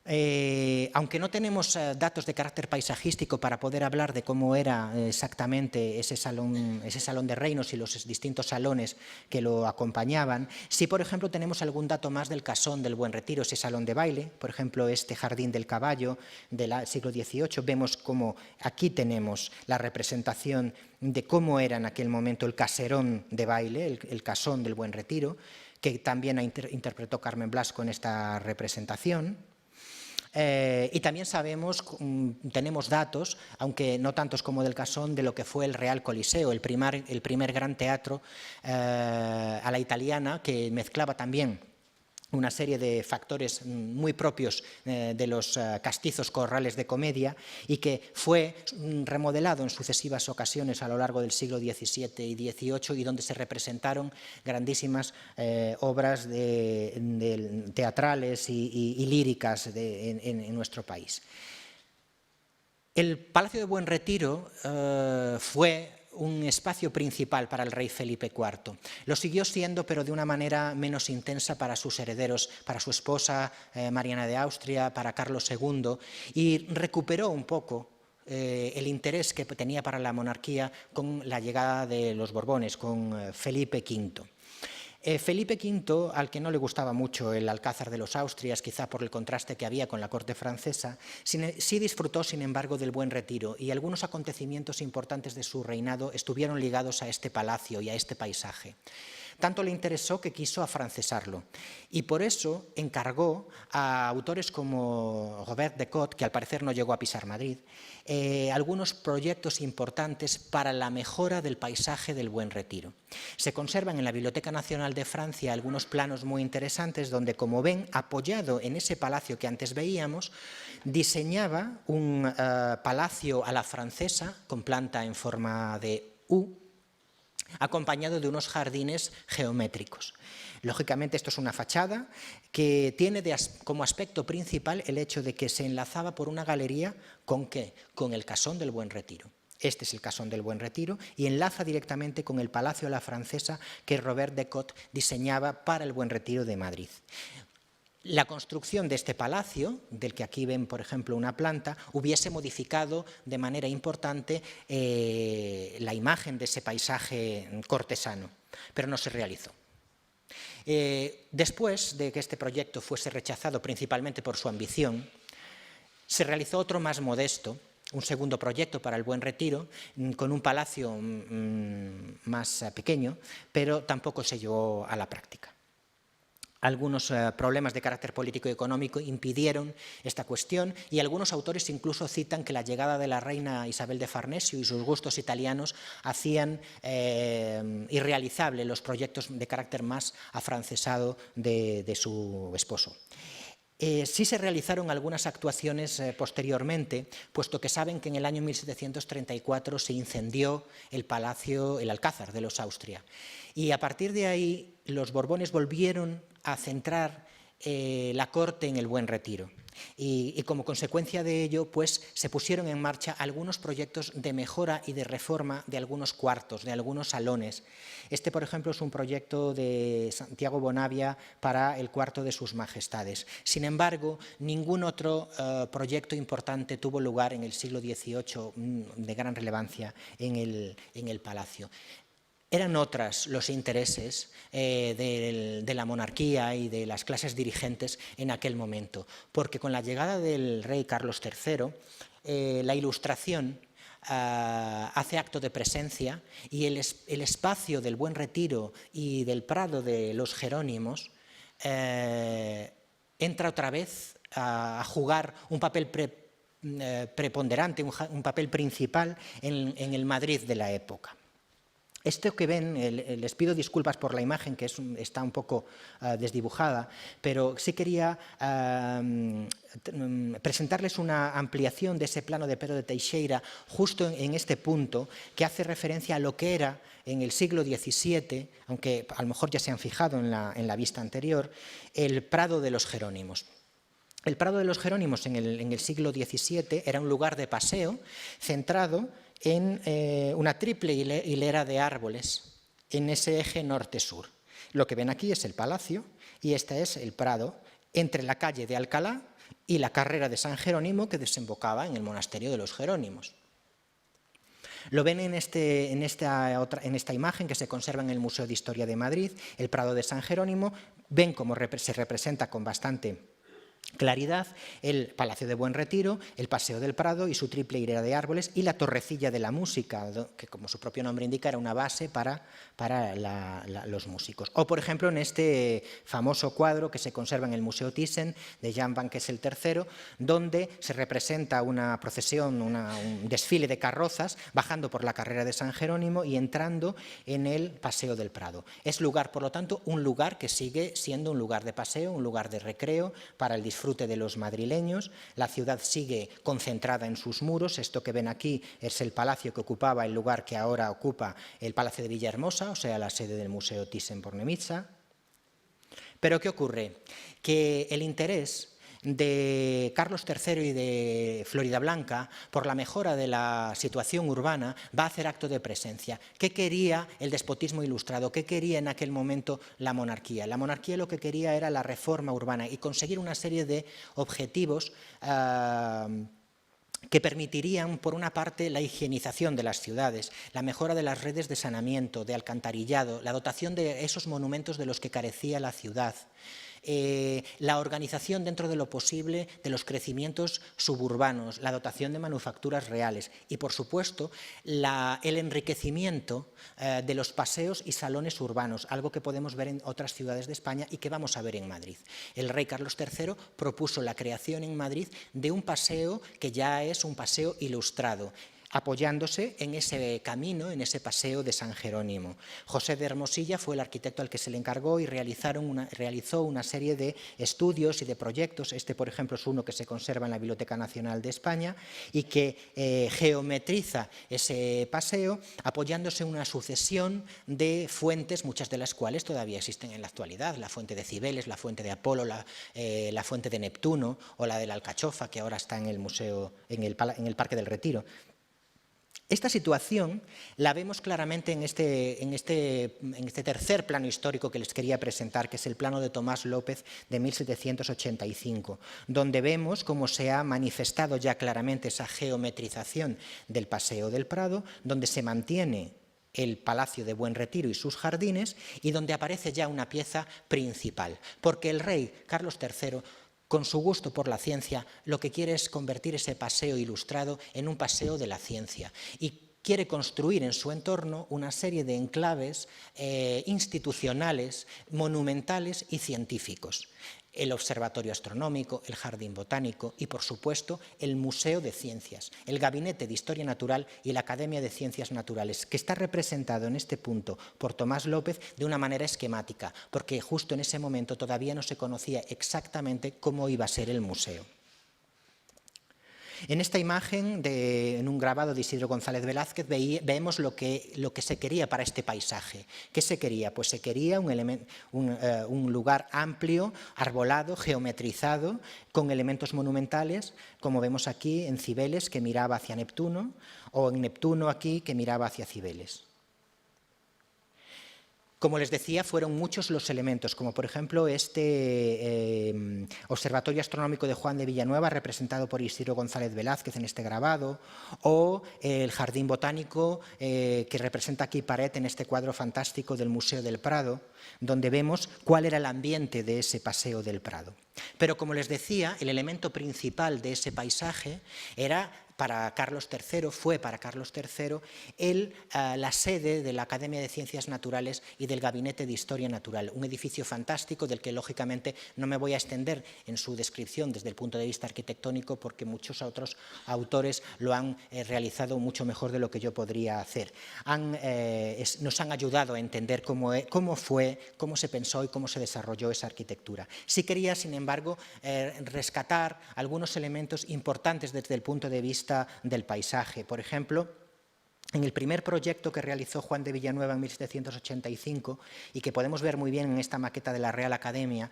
Aunque no tenemos datos de carácter paisajístico para poder hablar de cómo era exactamente ese salón de reinos y los distintos salones que lo acompañaban, sí, por ejemplo, tenemos algún dato más del casón del Buen Retiro, ese salón de baile, por ejemplo, este jardín del caballo del siglo XVIII. Vemos cómo aquí tenemos la representación de cómo era en aquel momento el caserón de baile, el casón del Buen Retiro, que también interpretó Carmen Blasco en esta representación. Y también sabemos, tenemos datos, aunque no tantos como del casón, de lo que fue el Real Coliseo, el primer gran teatro a la italiana, que mezclaba también una serie de factores muy propios de los castizos corrales de comedia y que fue remodelado en sucesivas ocasiones a lo largo del siglo XVII y XVIII y donde se representaron grandísimas obras teatrales y líricas en nuestro país. El Palacio de Buen Retiro fue un espacio principal para el rey Felipe IV. Lo siguió siendo, pero de una manera menos intensa para sus herederos, para su esposa Mariana de Austria, para Carlos II, y recuperó un poco el interés que tenía para la monarquía con la llegada de los Borbones, con Felipe V. Felipe V, al que no le gustaba mucho el Alcázar de los Austrias, quizá por el contraste que había con la corte francesa, sí disfrutó, sin embargo, del Buen Retiro, y algunos acontecimientos importantes de su reinado estuvieron ligados a este palacio y a este paisaje. Tanto le interesó que quiso afrancesarlo y por eso encargó a autores como Robert de Cotte, que al parecer no llegó a pisar Madrid, algunos proyectos importantes para la mejora del paisaje del Buen Retiro. Se conservan en la Biblioteca Nacional de Francia algunos planos muy interesantes donde, como ven, apoyado en ese palacio que antes veíamos, diseñaba un palacio a la francesa con planta en forma de U, acompañado de unos jardines geométricos. Lógicamente, esto es una fachada que tiene como aspecto principal el hecho de que se enlazaba por una galería ¿con qué? Con el Casón del Buen Retiro. Este es el Casón del Buen Retiro y enlaza directamente con el Palacio a la Francesa que Robert de Cotte diseñaba para el Buen Retiro de Madrid. La construcción de este palacio, del que aquí ven, por ejemplo, una planta, hubiese modificado de manera importante la imagen de ese paisaje cortesano, pero no se realizó. Después de que este proyecto fuese rechazado principalmente por su ambición, se realizó otro más modesto, un segundo proyecto para el Buen Retiro, con un palacio más pequeño, pero tampoco se llevó a la práctica. Algunos problemas de carácter político y económico impidieron esta cuestión y algunos autores incluso citan que la llegada de la reina Isabel de Farnesio y sus gustos italianos hacían irrealizables los proyectos de carácter más afrancesado de su esposo. Sí se realizaron algunas actuaciones posteriormente, puesto que saben que en el año 1734 se incendió el palacio, el Alcázar de los Austria. Y a partir de ahí los Borbones volvieron a centrar la corte en el Buen Retiro. Y como consecuencia de ello, pues, se pusieron en marcha algunos proyectos de mejora y de reforma de algunos cuartos, de algunos salones. Este, por ejemplo, es un proyecto de Santiago Bonavia para el cuarto de sus majestades. Sin embargo, ningún otro proyecto importante tuvo lugar en el siglo XVIII de gran relevancia en el palacio. Eran otros los intereses de la monarquía y de las clases dirigentes en aquel momento, porque con la llegada del rey Carlos III, la Ilustración hace acto de presencia y el espacio del Buen Retiro y del Prado de los Jerónimos entra otra vez a jugar un papel preponderante, un papel principal en el Madrid de la época. Esto que ven, les pido disculpas por la imagen que está un poco desdibujada, pero sí quería presentarles una ampliación de ese plano de Pedro de Teixeira justo en este punto que hace referencia a lo que era en el siglo XVII, aunque a lo mejor ya se han fijado en la vista anterior, el Prado de los Jerónimos. El Prado de los Jerónimos en el siglo XVII era un lugar de paseo centrado en una triple hilera de árboles en ese eje norte-sur. Lo que ven aquí es el palacio y este es el Prado entre la calle de Alcalá y la carrera de San Jerónimo que desembocaba en el monasterio de los Jerónimos. Lo ven en esta imagen que se conserva en el Museo de Historia de Madrid, el Prado de San Jerónimo. Ven cómo se representa con bastante claridad el Palacio de Buen Retiro, el Paseo del Prado y su triple hilera de árboles y la Torrecilla de la Música, que como su propio nombre indica era una base para los músicos. O por ejemplo en este famoso cuadro que se conserva en el Museo Thyssen de Jan van Kessel III, donde se representa una procesión, un desfile de carrozas bajando por la carrera de San Jerónimo y entrando en el Paseo del Prado. Es lugar, por lo tanto, un lugar que sigue siendo un lugar de paseo, un lugar de recreo para el disfrute de los madrileños. La ciudad sigue concentrada en sus muros. Esto que ven aquí es el palacio que ocupaba el lugar que ahora ocupa el Palacio de Villahermosa, o sea, la sede del Museo Thyssen-Bornemisza. Pero ¿qué ocurre? Que el interés de Carlos III y de Floridablanca por la mejora de la situación urbana va a hacer acto de presencia. ¿Qué quería el despotismo ilustrado? ¿Qué quería en aquel momento la monarquía? La monarquía lo que quería era la reforma urbana y conseguir una serie de objetivos que permitirían, por una parte, la higienización de las ciudades, la mejora de las redes de saneamiento, de alcantarillado, la dotación de esos monumentos de los que carecía la ciudad, la organización dentro de lo posible de los crecimientos suburbanos, la dotación de manufacturas reales y, por supuesto, el enriquecimiento de los paseos y salones urbanos, algo que podemos ver en otras ciudades de España y que vamos a ver en Madrid. El rey Carlos III propuso la creación en Madrid de un paseo que ya es un paseo ilustrado, apoyándose en ese camino, en ese paseo de San Jerónimo. José de Hermosilla fue el arquitecto al que se le encargó y realizó una serie de estudios y de proyectos. Este, por ejemplo, es uno que se conserva en la Biblioteca Nacional de España y que geometriza ese paseo apoyándose en una sucesión de fuentes, muchas de las cuales todavía existen en la actualidad. La fuente de Cibeles, la fuente de Apolo, la fuente de Neptuno o la de la Alcachofa, que ahora está en el museo, en el Parque del Retiro. Esta situación la vemos claramente en este tercer plano histórico que les quería presentar, que es el plano de Tomás López de 1785, donde vemos cómo se ha manifestado ya claramente esa geometrización del Paseo del Prado, donde se mantiene el Palacio de Buen Retiro y sus jardines, y donde aparece ya una pieza principal, porque el rey Carlos III, con su gusto por la ciencia, lo que quiere es convertir ese paseo ilustrado en un paseo de la ciencia y quiere construir en su entorno una serie de enclaves institucionales, monumentales y científicos. El Observatorio Astronómico, el Jardín Botánico y, por supuesto, el Museo de Ciencias, el Gabinete de Historia Natural y la Academia de Ciencias Naturales, que está representado en este punto por Tomás López de una manera esquemática, porque justo en ese momento todavía no se conocía exactamente cómo iba a ser el museo. En esta imagen, en un grabado de Isidro González Velázquez, vemos lo que se quería para este paisaje. ¿Qué se quería? Pues se quería un lugar amplio, arbolado, geometrizado, con elementos monumentales, como vemos aquí en Cibeles, que miraba hacia Neptuno, o en Neptuno aquí, que miraba hacia Cibeles. Como les decía, fueron muchos los elementos, como por ejemplo este Observatorio Astronómico de Juan de Villanueva, representado por Isidro González Velázquez en este grabado, o el Jardín Botánico que representa aquí Paret en este cuadro fantástico del Museo del Prado, donde vemos cuál era el ambiente de ese Paseo del Prado. Pero como les decía, el elemento principal de ese paisaje fue para Carlos III la sede de la Academia de Ciencias Naturales y del Gabinete de Historia Natural, un edificio fantástico del que lógicamente no me voy a extender en su descripción desde el punto de vista arquitectónico porque muchos otros autores lo han realizado mucho mejor de lo que yo podría hacer. Nos han ayudado a entender cómo se pensó y cómo se desarrolló esa arquitectura. Sí quería, sin embargo, rescatar algunos elementos importantes desde el punto de vista del paisaje. Por ejemplo, en el primer proyecto que realizó Juan de Villanueva en 1785 y que podemos ver muy bien en esta maqueta de la Real Academia,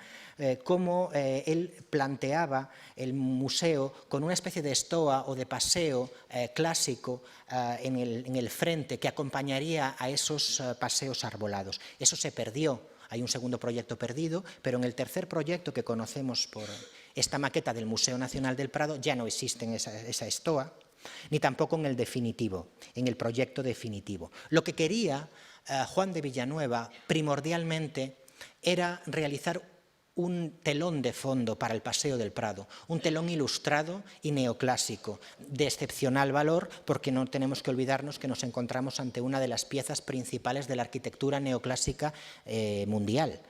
cómo él planteaba el museo con una especie de estoa o de paseo clásico en el frente que acompañaría a esos paseos arbolados. Eso se perdió. Hay un segundo proyecto perdido, pero en el tercer proyecto que conocemos por esta maqueta del Museo Nacional del Prado ya no existe esa estoa, ni tampoco en el definitivo, en el proyecto definitivo. Lo que quería Juan de Villanueva primordialmente era realizar un telón de fondo para el Paseo del Prado, un telón ilustrado y neoclásico, de excepcional valor, porque no tenemos que olvidarnos que nos encontramos ante una de las piezas principales de la arquitectura neoclásica mundial.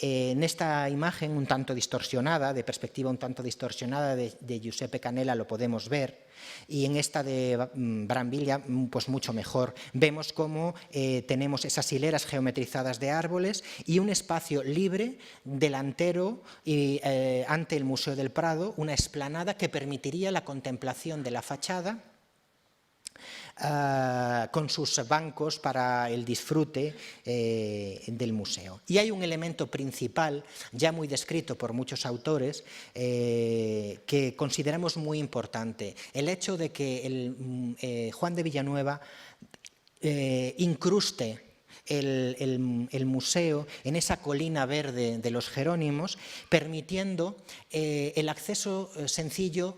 En esta imagen un tanto distorsionada, de perspectiva un tanto distorsionada de Giuseppe Canella lo podemos ver, y en esta de Bramviglia pues mucho mejor. Vemos cómo tenemos esas hileras geometrizadas de árboles y un espacio libre delantero ante el Museo del Prado, una explanada que permitiría la contemplación de la fachada con sus bancos para el disfrute del museo. Y hay un elemento principal, ya muy descrito por muchos autores, que consideramos muy importante. El hecho de que Juan de Villanueva incruste el museo en esa colina verde de los Jerónimos, permitiendo el acceso sencillo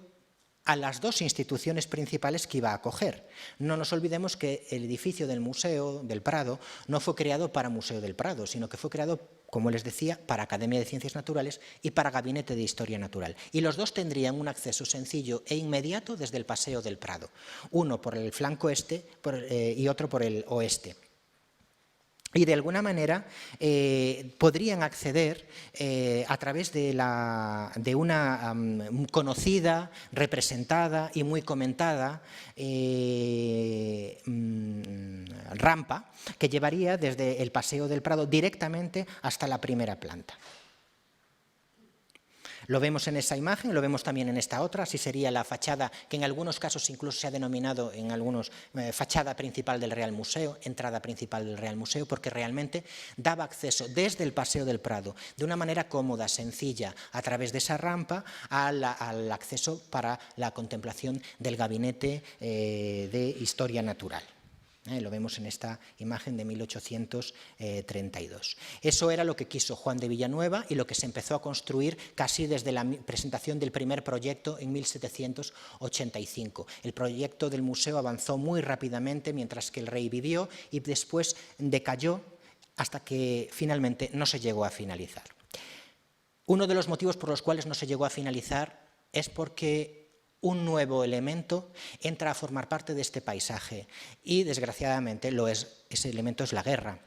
a las dos instituciones principales que iba a acoger. No nos olvidemos que el edificio del Museo del Prado no fue creado para Museo del Prado, sino que fue creado, como les decía, para Academia de Ciencias Naturales y para Gabinete de Historia Natural. Y los dos tendrían un acceso sencillo e inmediato desde el Paseo del Prado, uno por el flanco este y otro por el oeste. Y de alguna manera podrían acceder a través de una conocida, representada y muy comentada rampa que llevaría desde el Paseo del Prado directamente hasta la primera planta. Lo vemos en esa imagen, lo vemos también en esta otra, así sería la fachada, que en algunos casos incluso se ha denominado en algunos fachada principal del Real Museo, entrada principal del Real Museo, porque realmente daba acceso desde el Paseo del Prado, de una manera cómoda, sencilla, a través de esa rampa, al acceso para la contemplación del Gabinete de Historia Natural. Lo vemos en esta imagen de 1832. Eso era lo que quiso Juan de Villanueva y lo que se empezó a construir casi desde la presentación del primer proyecto en 1785. El proyecto del museo avanzó muy rápidamente mientras que el rey vivió y después decayó hasta que finalmente no se llegó a finalizar. Uno de los motivos por los cuales no se llegó a finalizar es porque un nuevo elemento entra a formar parte de este paisaje y, desgraciadamente, ese elemento es la guerra.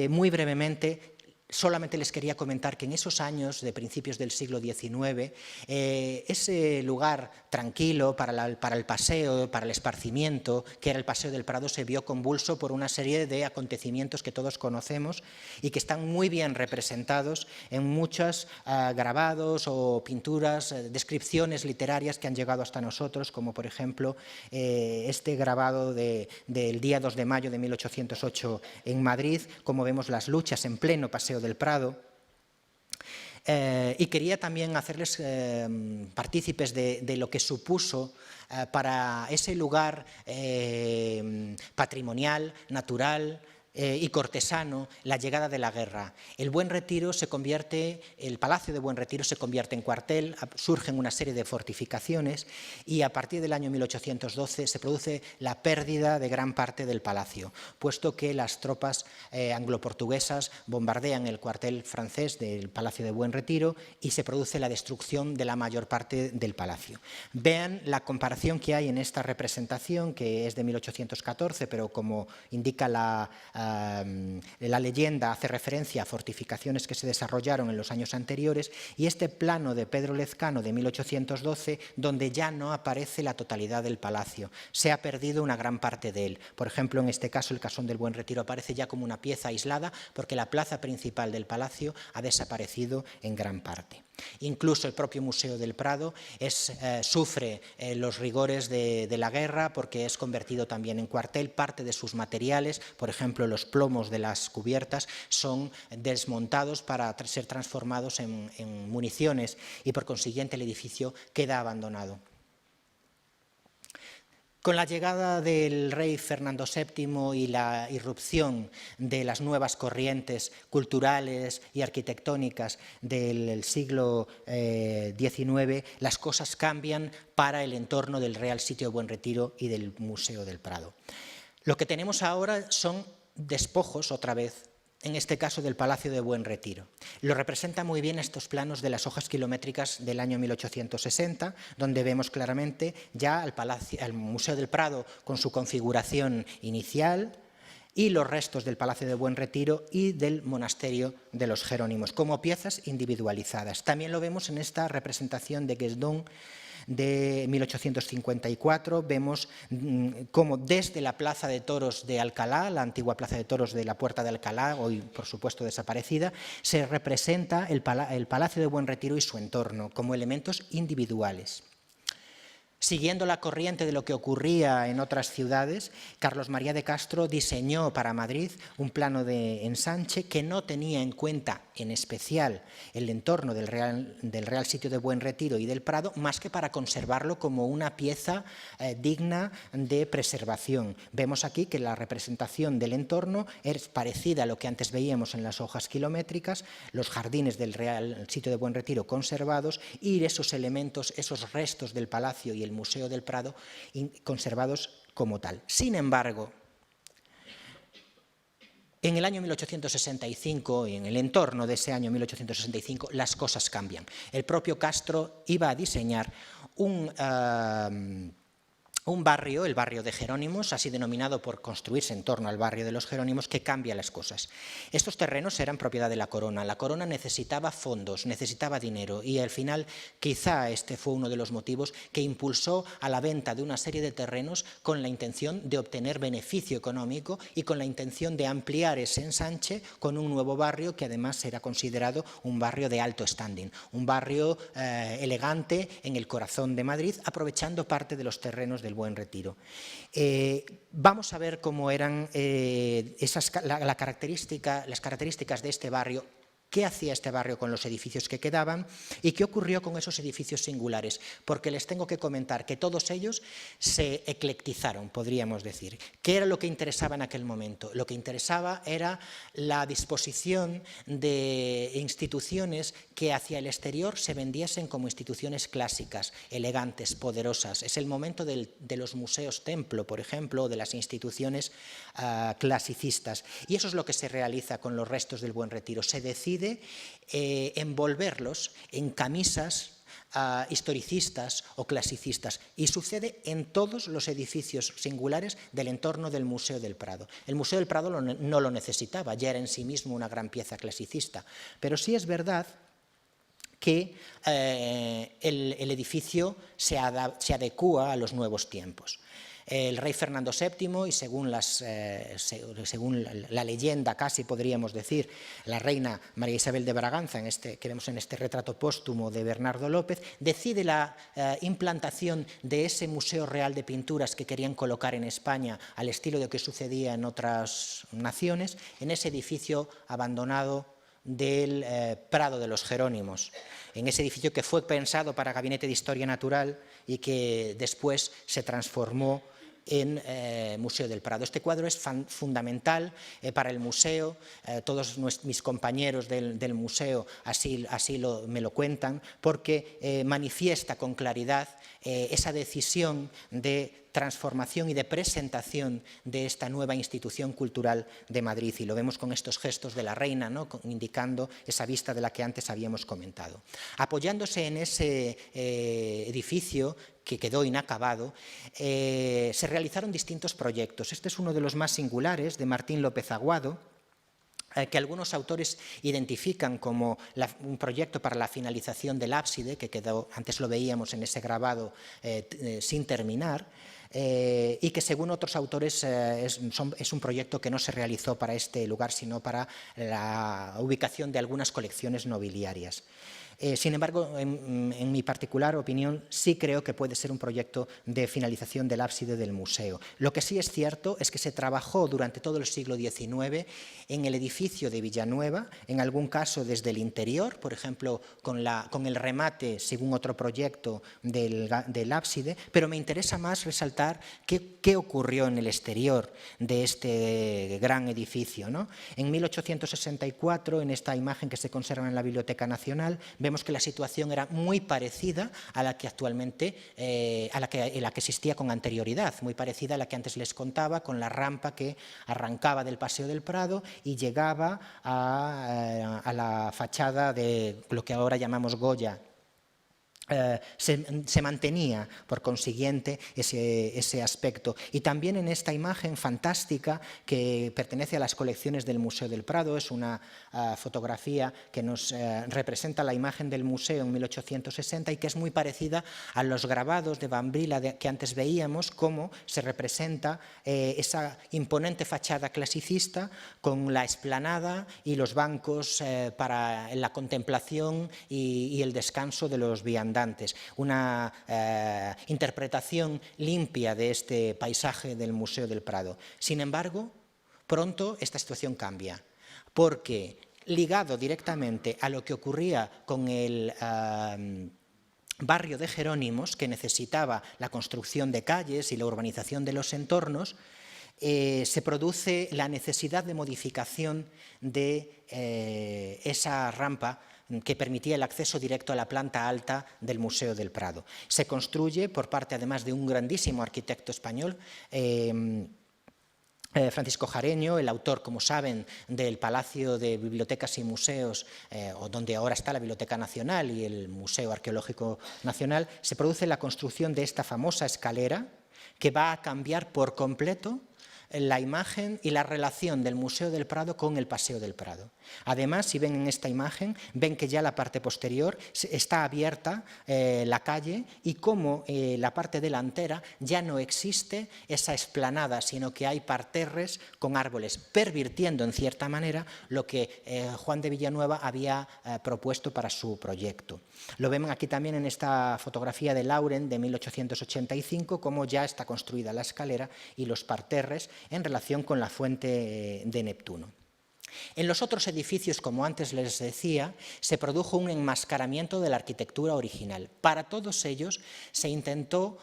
Muy brevemente, solamente les quería comentar que en esos años de principios del siglo XIX, ese lugar tranquilo para el paseo, para el esparcimiento, que era el Paseo del Prado, se vio convulso por una serie de acontecimientos que todos conocemos y que están muy bien representados en muchos grabados o pinturas, descripciones literarias que han llegado hasta nosotros, como por ejemplo este grabado del día 2 de mayo de 1808 en Madrid, como vemos las luchas en pleno Paseo del Prado. Y quería también hacerles partícipes de lo que supuso para ese lugar patrimonial, natural y cortesano la llegada de la guerra. El Palacio de Buen Retiro se convierte en cuartel, surgen una serie de fortificaciones y a partir del año 1812 se produce la pérdida de gran parte del palacio, puesto que las tropas anglo-portuguesas bombardean el cuartel francés del Palacio de Buen Retiro y se produce la destrucción de la mayor parte del palacio. Vean la comparación que hay en esta representación, que es de 1814, pero como indica la leyenda, hace referencia a fortificaciones que se desarrollaron en los años anteriores, y este plano de Pedro Lezcano de 1812, donde ya no aparece la totalidad del palacio, se ha perdido una gran parte de él. Por ejemplo, en este caso el Casón del Buen Retiro aparece ya como una pieza aislada porque la plaza principal del palacio ha desaparecido en gran parte. Incluso el propio Museo del Prado sufre los rigores de la guerra porque es convertido también en cuartel. Parte de sus materiales, por ejemplo los plomos de las cubiertas, son desmontados para ser transformados en municiones y por consiguiente el edificio queda abandonado. Con la llegada del rey Fernando VII y la irrupción de las nuevas corrientes culturales y arquitectónicas del siglo XIX, las cosas cambian para el entorno del Real Sitio de Buen Retiro y del Museo del Prado. Lo que tenemos ahora son despojos, otra vez, en este caso del Palacio de Buen Retiro. Lo representan muy bien estos planos de las hojas kilométricas del año 1860, donde vemos claramente ya al Museo del Prado con su configuración inicial y los restos del Palacio de Buen Retiro y del Monasterio de los Jerónimos, como piezas individualizadas. También lo vemos en esta representación de Guesdon de 1854, vemos cómo desde la Plaza de Toros de Alcalá, la antigua Plaza de Toros de la Puerta de Alcalá, hoy por supuesto desaparecida, se representa el Palacio de Buen Retiro y su entorno como elementos individuales. Siguiendo la corriente de lo que ocurría en otras ciudades, Carlos María de Castro diseñó para Madrid un plano de ensanche que no tenía en cuenta, en especial, el entorno del Real Sitio de Buen Retiro y del Prado, más que para conservarlo como una pieza digna de preservación. Vemos aquí que la representación del entorno es parecida a lo que antes veíamos en las hojas kilométricas, los jardines del Real Sitio de Buen Retiro conservados y esos elementos, esos restos del palacio y el Museo del Prado conservados como tal. Sin embargo, en el año 1865 y en el entorno de ese año 1865 las cosas cambian. El propio Castro iba a diseñar un barrio, el barrio de Jerónimos, así denominado por construirse en torno al barrio de los Jerónimos, que cambia las cosas. Estos terrenos eran propiedad de la corona. La corona necesitaba fondos, necesitaba dinero y al final quizá este fue uno de los motivos que impulsó a la venta de una serie de terrenos con la intención de obtener beneficio económico y con la intención de ampliar ese ensanche con un nuevo barrio que además era considerado un barrio de alto standing, un barrio elegante en el corazón de Madrid, aprovechando parte de los terrenos del Buen Retiro. Vamos a ver cómo eran las características de este barrio, qué hacía este barrio con los edificios que quedaban y qué ocurrió con esos edificios singulares, porque les tengo que comentar que todos ellos se eclectizaron, podríamos decir. ¿Qué era lo que interesaba en aquel momento? Lo que interesaba era la disposición de instituciones que hacia el exterior se vendiesen como instituciones clásicas, elegantes, poderosas. Es el momento de los museos templo, por ejemplo, o de las instituciones clasicistas. Y eso es lo que se realiza con los restos del Buen Retiro. Se decide envolverlos en camisas historicistas o clasicistas y sucede en todos los edificios singulares del entorno del Museo del Prado. El Museo del Prado no lo necesitaba, ya era en sí mismo una gran pieza clasicista, pero sí es verdad que el edificio se adecúa a los nuevos tiempos. El rey Fernando VII y según la leyenda, casi podríamos decir, la reina María Isabel de Braganza, que vemos en este retrato póstumo de Bernardo López, decide la implantación de ese Museo Real de Pinturas que querían colocar en España al estilo de lo que sucedía en otras naciones, en ese edificio abandonado del Prado de los Jerónimos, en ese edificio que fue pensado para Gabinete de Historia Natural y que después se transformó en Museo del Prado. Este cuadro es fundamental para el museo, todos mis compañeros del museo así me lo cuentan, porque manifiesta con claridad esa decisión de transformación y de presentación de esta nueva institución cultural de Madrid, y lo vemos con estos gestos de la reina, ¿no?, indicando esa vista de la que antes habíamos comentado. Apoyándose en ese edificio que quedó inacabado, se realizaron distintos proyectos. Este es uno de los más singulares, de Martín López Aguado, que algunos autores identifican como un proyecto para la finalización del ábside, que quedó, antes lo veíamos en ese grabado, sin terminar, y que según otros autores es un proyecto que no se realizó para este lugar, sino para la ubicación de algunas colecciones nobiliarias. Sin embargo, en mi particular opinión, sí creo que puede ser un proyecto de finalización del ábside del museo. Lo que sí es cierto es que se trabajó durante todo el siglo XIX en el edificio de Villanueva, en algún caso desde el interior, por ejemplo, con el remate, según otro proyecto, del ábside, pero me interesa más resaltar qué ocurrió en el exterior de este gran edificio, ¿no? En 1864, en esta imagen que se conserva en la Biblioteca Nacional, vemos que la situación era muy parecida a la que actualmente, en la que existía con anterioridad, muy parecida a la que antes les contaba, con la rampa que arrancaba del Paseo del Prado y llegaba a la fachada de lo que ahora llamamos Goya. Se mantenía, por consiguiente, ese aspecto. Y también en esta imagen fantástica que pertenece a las colecciones del Museo del Prado, es una fotografía que nos representa la imagen del museo en 1860 y que es muy parecida a los grabados de Van Brila que antes veíamos, cómo se representa esa imponente fachada clasicista con la explanada y los bancos para la contemplación y el descanso de los viandantes demandantes, una interpretación limpia de este paisaje del Museo del Prado. Sin embargo, pronto esta situación cambia, porque ligado directamente a lo que ocurría con el barrio de Jerónimos, que necesitaba la construcción de calles y la urbanización de los entornos, se produce la necesidad de modificación de esa rampa que permitía el acceso directo a la planta alta del Museo del Prado. Se construye por parte, además, de un grandísimo arquitecto español, Francisco Jareño, el autor, como saben, del Palacio de Bibliotecas y Museos, donde ahora está la Biblioteca Nacional y el Museo Arqueológico Nacional. Se produce la construcción de esta famosa escalera que va a cambiar por completo la imagen y la relación del Museo del Prado con el Paseo del Prado. Además, si ven en esta imagen, ven que ya la parte posterior está abierta, la calle, y como la parte delantera ya no existe esa explanada, sino que hay parterres con árboles, pervirtiendo en cierta manera lo que Juan de Villanueva había propuesto para su proyecto. Lo ven aquí también en esta fotografía de Lauren de 1885, cómo ya está construida la escalera y los parterres en relación con la fuente de Neptuno. En los otros edificios, como antes les decía, se produjo un enmascaramiento de la arquitectura original. Para todos ellos se intentó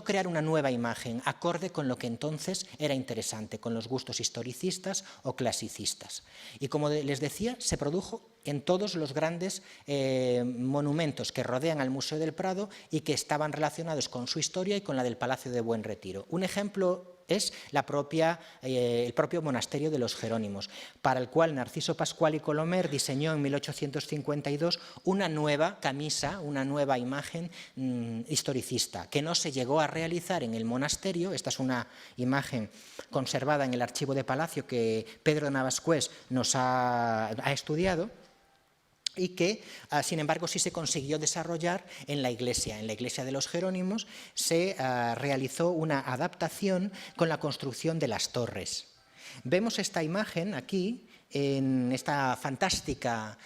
crear una nueva imagen, acorde con lo que entonces era interesante, con los gustos historicistas o clasicistas. Y como les decía, se produjo en todos los grandes monumentos que rodean al Museo del Prado y que estaban relacionados con su historia y con la del Palacio de Buen Retiro. Un ejemplo es el propio monasterio de los Jerónimos, para el cual Narciso Pascual y Colomer diseñó en 1852 una nueva camisa, una nueva imagen historicista, que no se llegó a realizar en el monasterio. Esta es una imagen conservada en el archivo de Palacio que Pedro Navascués nos ha estudiado, y que, sin embargo, sí se consiguió desarrollar en la iglesia. En la iglesia de los Jerónimos se realizó una adaptación con la construcción de las torres. Vemos esta imagen aquí, en esta fantástica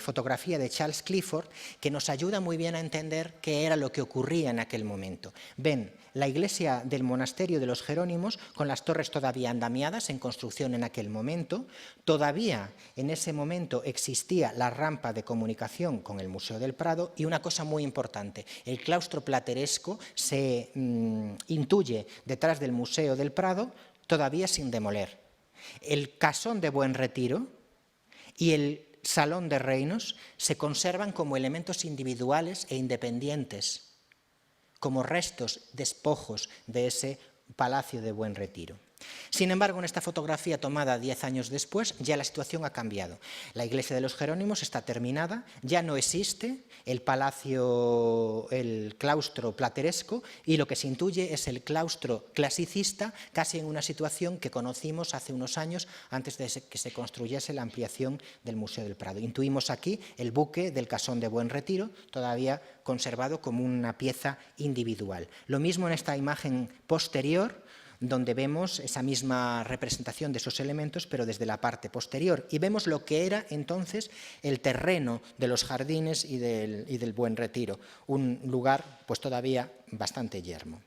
fotografía de Charles Clifford, que nos ayuda muy bien a entender qué era lo que ocurría en aquel momento. Ven la iglesia del monasterio de los Jerónimos con las torres todavía andamiadas, en construcción en aquel momento. Todavía en ese momento existía la rampa de comunicación con el Museo del Prado, y una cosa muy importante, el claustro plateresco se intuye detrás del Museo del Prado, todavía sin demoler. El casón de Buen Retiro y el Salón de Reinos se conservan como elementos individuales e independientes, como restos, despojos de ese Palacio de Buen Retiro. Sin embargo, en esta fotografía tomada 10 años después, ya la situación ha cambiado. La iglesia de los Jerónimos está terminada, ya no existe el palacio, el claustro plateresco, y lo que se intuye es el claustro clasicista, casi en una situación que conocimos hace unos años, antes de que se construyese la ampliación del Museo del Prado. Intuimos aquí el buque del casón de Buen Retiro, todavía conservado como una pieza individual. Lo mismo en esta imagen posterior, donde vemos esa misma representación de esos elementos, pero desde la parte posterior. Y vemos lo que era entonces el terreno de los jardines y del Buen Retiro, un lugar pues todavía bastante yermo.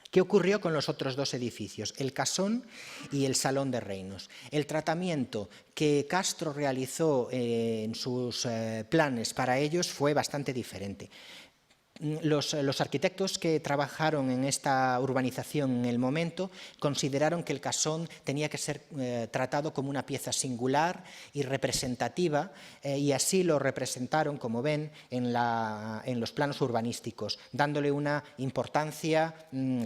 ¿Qué ocurrió con los otros dos edificios, el Casón y el Salón de Reinos? El tratamiento que Castro realizó en sus planes para ellos fue bastante diferente. Los arquitectos que trabajaron en esta urbanización en el momento consideraron que el casón tenía que ser tratado como una pieza singular y representativa, y así lo representaron, como ven, en los planos urbanísticos, dándole una importancia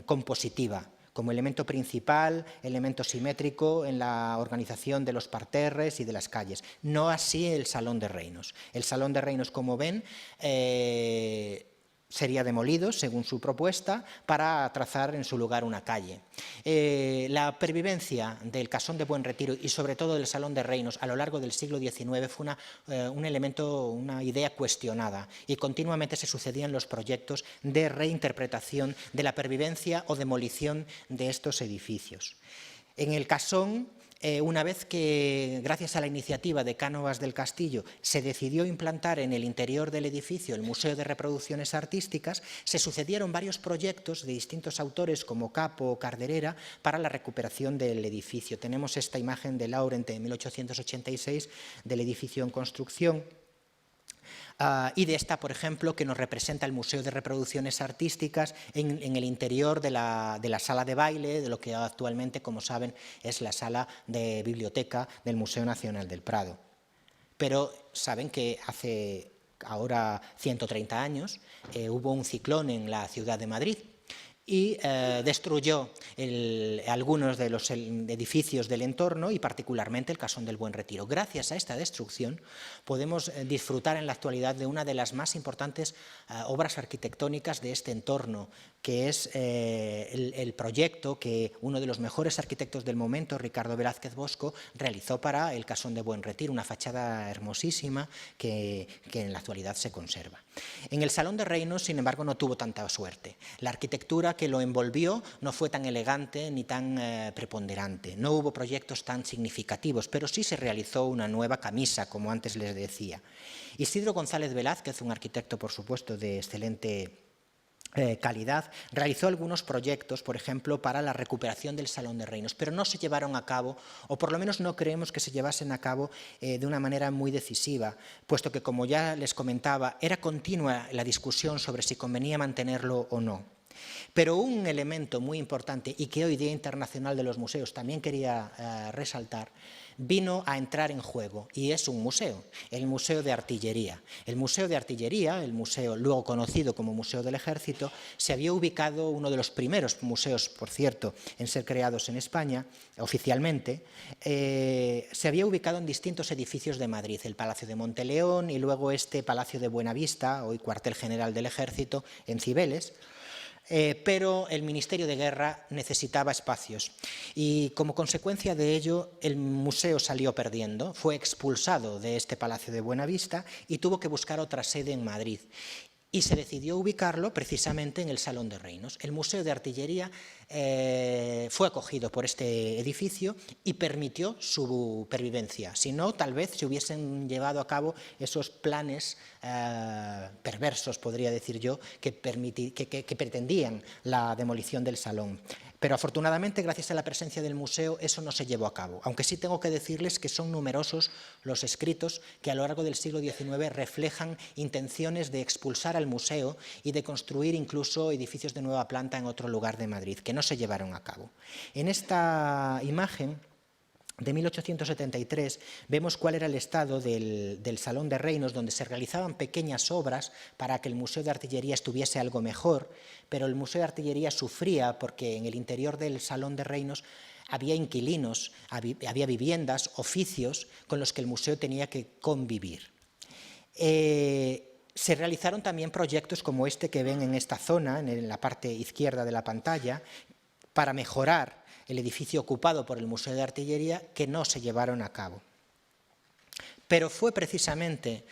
compositiva como elemento principal, elemento simétrico en la organización de los parterres y de las calles. No así el Salón de Reinos. El Salón de Reinos, como ven, sería demolido, según su propuesta, para trazar en su lugar una calle. La pervivencia del Casón de Buen Retiro y sobre todo del Salón de Reinos a lo largo del siglo XIX fue un elemento, una idea cuestionada, y continuamente se sucedían los proyectos de reinterpretación de la pervivencia o demolición de estos edificios. En el Casón una vez que, gracias a la iniciativa de Cánovas del Castillo, se decidió implantar en el interior del edificio el Museo de Reproducciones Artísticas, se sucedieron varios proyectos de distintos autores como Capo o Carderera para la recuperación del edificio. Tenemos esta imagen de Laurent de 1886 del edificio en construcción. Y de esta, por ejemplo, que nos representa el Museo de Reproducciones Artísticas en el interior de la sala de baile, de lo que actualmente, como saben, es la sala de biblioteca del Museo Nacional del Prado. Pero saben que hace ahora 130 años hubo un ciclón en la ciudad de Madrid y destruyó algunos de los edificios del entorno y particularmente el Casón del Buen Retiro. Gracias a esta destrucción podemos disfrutar en la actualidad de una de las más importantes obras arquitectónicas de este entorno, que es el proyecto que uno de los mejores arquitectos del momento, Ricardo Velázquez Bosco, realizó para el Casón de Buen Retiro, una fachada hermosísima que en la actualidad se conserva. En el Salón de Reinos, sin embargo, no tuvo tanta suerte. La arquitectura que lo envolvió no fue tan elegante ni tan preponderante. No hubo proyectos tan significativos, pero sí se realizó una nueva camisa, como antes les decía. Isidro González Velázquez, un arquitecto, por supuesto, de excelente calidad, realizó algunos proyectos, por ejemplo, para la recuperación del Salón de Reinos, pero no se llevaron a cabo, o por lo menos no creemos que se llevasen a cabo de una manera muy decisiva, puesto que, como ya les comentaba, era continua la discusión sobre si convenía mantenerlo o no. Pero un elemento muy importante y que hoy Día Internacional de los Museos también quería resaltar, vino a entrar en juego y es un museo, el Museo de Artillería. El Museo de Artillería, el museo luego conocido como Museo del Ejército, se había ubicado, uno de los primeros museos, por cierto, en ser creados en España, oficialmente, se había ubicado en distintos edificios de Madrid, el Palacio de Monteleón y luego este Palacio de Buenavista, hoy Cuartel General del Ejército, en Cibeles. Pero el Ministerio de Guerra necesitaba espacios y como consecuencia de ello el museo salió perdiendo, fue expulsado de este Palacio de Buenavista y tuvo que buscar otra sede en Madrid. Y se decidió ubicarlo precisamente en el Salón de Reinos. El Museo de Artillería fue acogido por este edificio y permitió su pervivencia. Si no, tal vez se hubiesen llevado a cabo esos planes perversos, podría decir yo, que pretendían la demolición del salón. Pero afortunadamente, gracias a la presencia del museo, eso no se llevó a cabo. Aunque sí tengo que decirles que son numerosos los escritos que a lo largo del siglo XIX reflejan intenciones de expulsar al museo y de construir incluso edificios de nueva planta en otro lugar de Madrid, que no se llevaron a cabo. En esta imagen de 1873 vemos cuál era el estado del Salón de Reinos, donde se realizaban pequeñas obras para que el Museo de Artillería estuviese algo mejor, pero el Museo de Artillería sufría porque en el interior del Salón de Reinos había inquilinos, había viviendas, oficios con los que el museo tenía que convivir. Se realizaron también proyectos como este que ven en esta zona, en la parte izquierda de la pantalla, para mejorar el edificio ocupado por el Museo de Artillería, que no se llevaron a cabo. Pero fue precisamente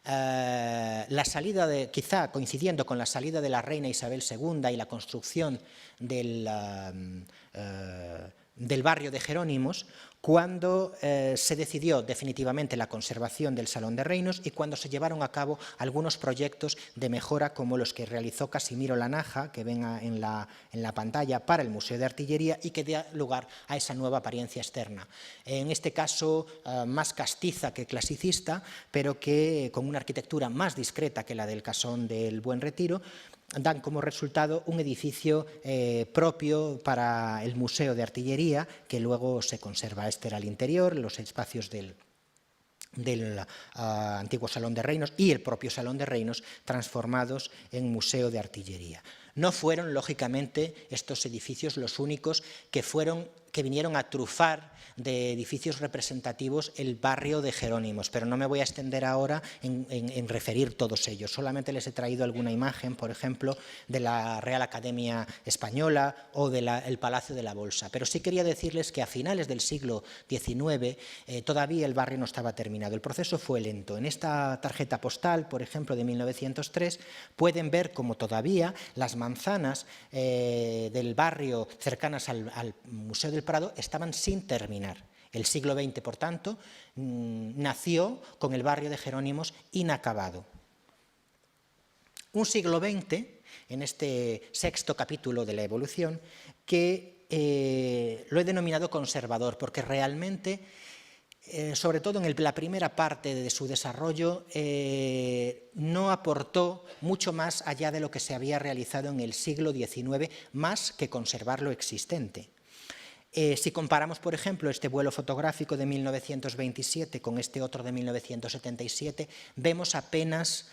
la salida quizá coincidiendo con la salida de la reina Isabel II y la construcción del barrio de Jerónimos, cuando se decidió definitivamente la conservación del Salón de Reinos y cuando se llevaron a cabo algunos proyectos de mejora como los que realizó Casimiro Lanaja, que ven en la pantalla, para el Museo de Artillería y que da lugar a esa nueva apariencia externa. En este caso, más castiza que clasicista, pero que con una arquitectura más discreta que la del Casón del Buen Retiro, dan como resultado un edificio propio para el Museo de Artillería, que luego se conserva. Este era el interior, los espacios del antiguo Salón de Reinos y el propio Salón de Reinos transformados en Museo de Artillería. No fueron, lógicamente, estos edificios los únicos que vinieron a trufar de edificios representativos el barrio de Jerónimos, pero no me voy a extender ahora en referir todos ellos. Solamente les he traído alguna imagen, por ejemplo, de la Real Academia Española o del Palacio de la Bolsa. Pero sí quería decirles que a finales del siglo XIX todavía el barrio no estaba terminado. El proceso fue lento. En esta tarjeta postal, por ejemplo, de 1903, pueden ver cómo todavía las manzanas del barrio cercanas al Museo del Prado estaban sin terminar. El siglo XX, por tanto, nació con el barrio de Jerónimos inacabado. Un siglo XX, en este sexto capítulo de la evolución, que lo he denominado conservador, porque realmente, sobre todo en la primera parte de su desarrollo, no aportó mucho más allá de lo que se había realizado en el siglo XIX, más que conservar lo existente. Si comparamos, por ejemplo, este vuelo fotográfico de 1927 con este otro de 1977, vemos apenas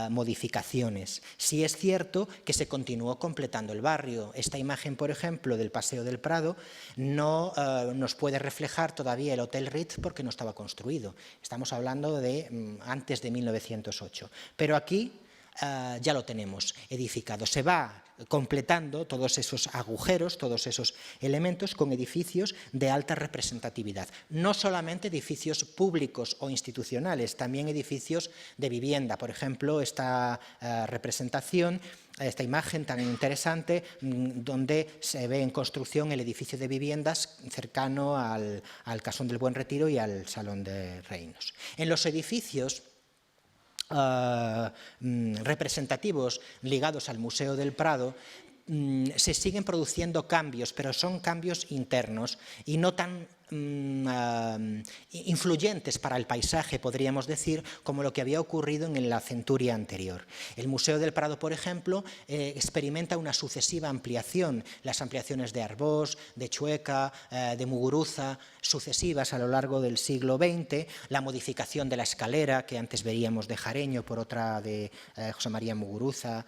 modificaciones. Sí es cierto que se continuó completando el barrio. Esta imagen, por ejemplo, del Paseo del Prado no nos puede reflejar todavía el Hotel Ritz porque no estaba construido. Estamos hablando de antes de 1908. Pero aquí ya lo tenemos edificado. Se va completando todos esos agujeros, todos esos elementos con edificios de alta representatividad. No solamente edificios públicos o institucionales, también edificios de vivienda. Por ejemplo, esta representación, esta imagen tan interesante donde se ve en construcción el edificio de viviendas cercano al Casón del Buen Retiro y al Salón de Reinos. En los edificios representativos ligados al Museo del Prado, se siguen produciendo cambios, pero son cambios internos y no tan influyentes para el paisaje, podríamos decir, como lo que había ocurrido en la centuria anterior. El Museo del Prado, por ejemplo, experimenta una sucesiva ampliación, las ampliaciones de Arbós, de Chueca, de Muguruza, sucesivas a lo largo del siglo XX, la modificación de la escalera, que antes veríamos de Jareño por otra de José María Muguruza,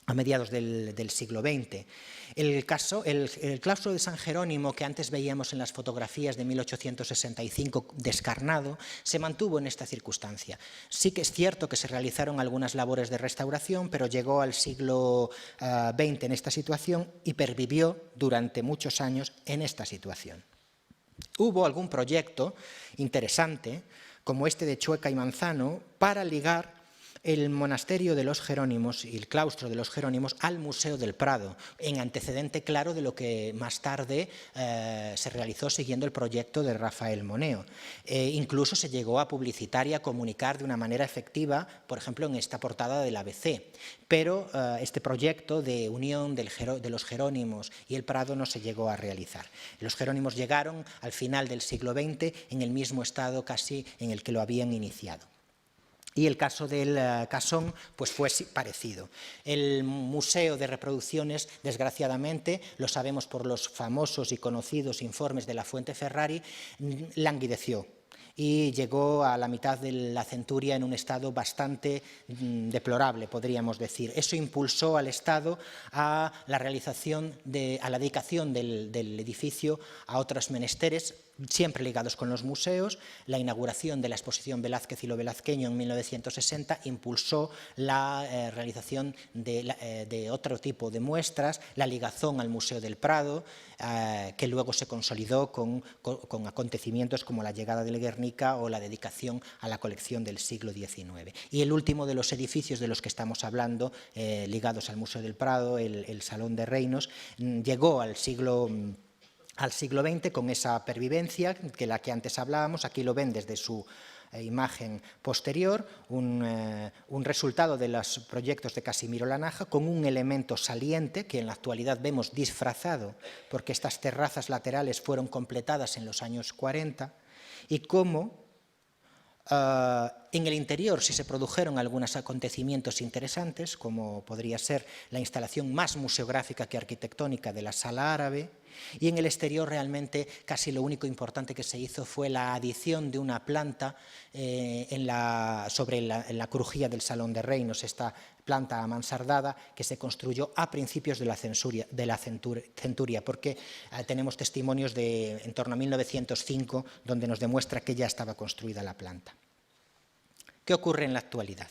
a mediados del siglo XX. El claustro de San Jerónimo, que antes veíamos en las fotografías de 1865 descarnado, se mantuvo en esta circunstancia. Sí que es cierto que se realizaron algunas labores de restauración, pero llegó al siglo XX en esta situación y pervivió durante muchos años en esta situación. Hubo algún proyecto interesante, como este de Chueca y Manzano, para ligar el monasterio de los Jerónimos y el claustro de los Jerónimos al Museo del Prado, en antecedente claro de lo que más tarde se realizó siguiendo el proyecto de Rafael Moneo. Incluso se llegó a publicitar y a comunicar de una manera efectiva, por ejemplo, en esta portada del ABC. Pero este proyecto de unión de los Jerónimos y el Prado no se llegó a realizar. Los Jerónimos llegaron al final del siglo XX en el mismo estado casi en el que lo habían iniciado. Y el caso del Casón pues fue parecido. El Museo de Reproducciones, desgraciadamente, lo sabemos por los famosos y conocidos informes de la Fuente Ferrari, languideció y llegó a la mitad de la centuria en un estado bastante deplorable, podríamos decir. Eso impulsó al Estado a la realización, a la dedicación del edificio a otros menesteres, siempre ligados con los museos. La inauguración de la exposición Velázquez y lo velazqueño en 1960 impulsó la realización de otro tipo de muestras, la ligazón al Museo del Prado, que luego se consolidó con acontecimientos como la llegada del Guernica o la dedicación a la colección del siglo XIX. Y el último de los edificios de los que estamos hablando, ligados al Museo del Prado, el Salón de Reinos, llegó al siglo XX con esa pervivencia que la que antes hablábamos. Aquí lo ven desde su imagen posterior, un resultado de los proyectos de Casimiro Lanaja con un elemento saliente que en la actualidad vemos disfrazado porque estas terrazas laterales fueron completadas en los años 40 y cómo en el interior sí se produjeron algunos acontecimientos interesantes, como podría ser la instalación más museográfica que arquitectónica de la Sala Árabe, y en el exterior realmente casi lo único importante que se hizo fue la adición de una planta en la crujía del Salón de Reinos, esta planta amansardada que se construyó a principios de la centuria, porque tenemos testimonios de en torno a 1905 donde nos demuestra que ya estaba construida la planta. ¿Qué ocurre en la actualidad?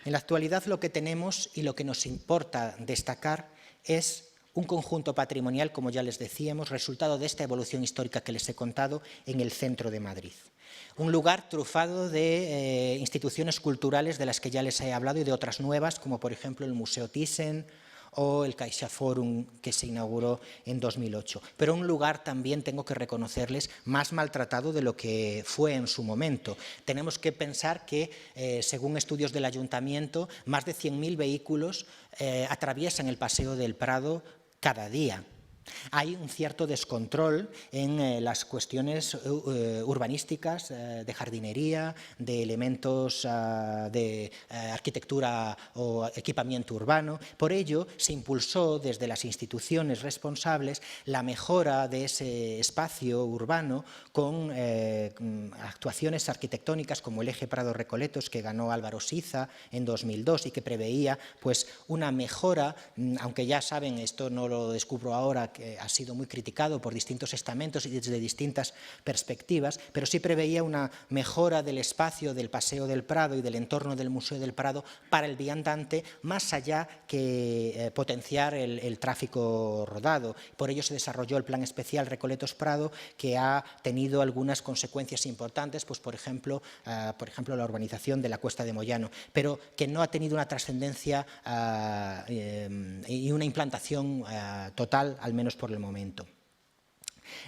En la actualidad lo que tenemos y lo que nos importa destacar es un conjunto patrimonial, como ya les decíamos, resultado de esta evolución histórica que les he contado en el centro de Madrid. Un lugar trufado de instituciones culturales de las que ya les he hablado y de otras nuevas, como por ejemplo el Museo Thyssen o el CaixaForum, que se inauguró en 2008. Pero un lugar también, tengo que reconocerles, más maltratado de lo que fue en su momento. Tenemos que pensar que, según estudios del Ayuntamiento, más de 100.000 vehículos atraviesan el Paseo del Prado cada día. Hay un cierto descontrol en las cuestiones urbanísticas, de jardinería, de elementos de arquitectura o equipamiento urbano. Por ello, se impulsó desde las instituciones responsables la mejora de ese espacio urbano con actuaciones arquitectónicas como el eje Prado-Recoletos, que ganó Álvaro Siza en 2002 y que preveía pues, una mejora, aunque ya saben, esto no lo descubro ahora, que ha sido muy criticado por distintos estamentos y desde distintas perspectivas, pero sí preveía una mejora del espacio del Paseo del Prado y del entorno del Museo del Prado para el viandante, más allá que potenciar el tráfico rodado. Por ello se desarrolló el Plan Especial Recoletos Prado, que ha tenido algunas consecuencias importantes, pues por ejemplo la urbanización de la Cuesta de Moyano, pero que no ha tenido una trascendencia y una implantación total, al menos por el momento.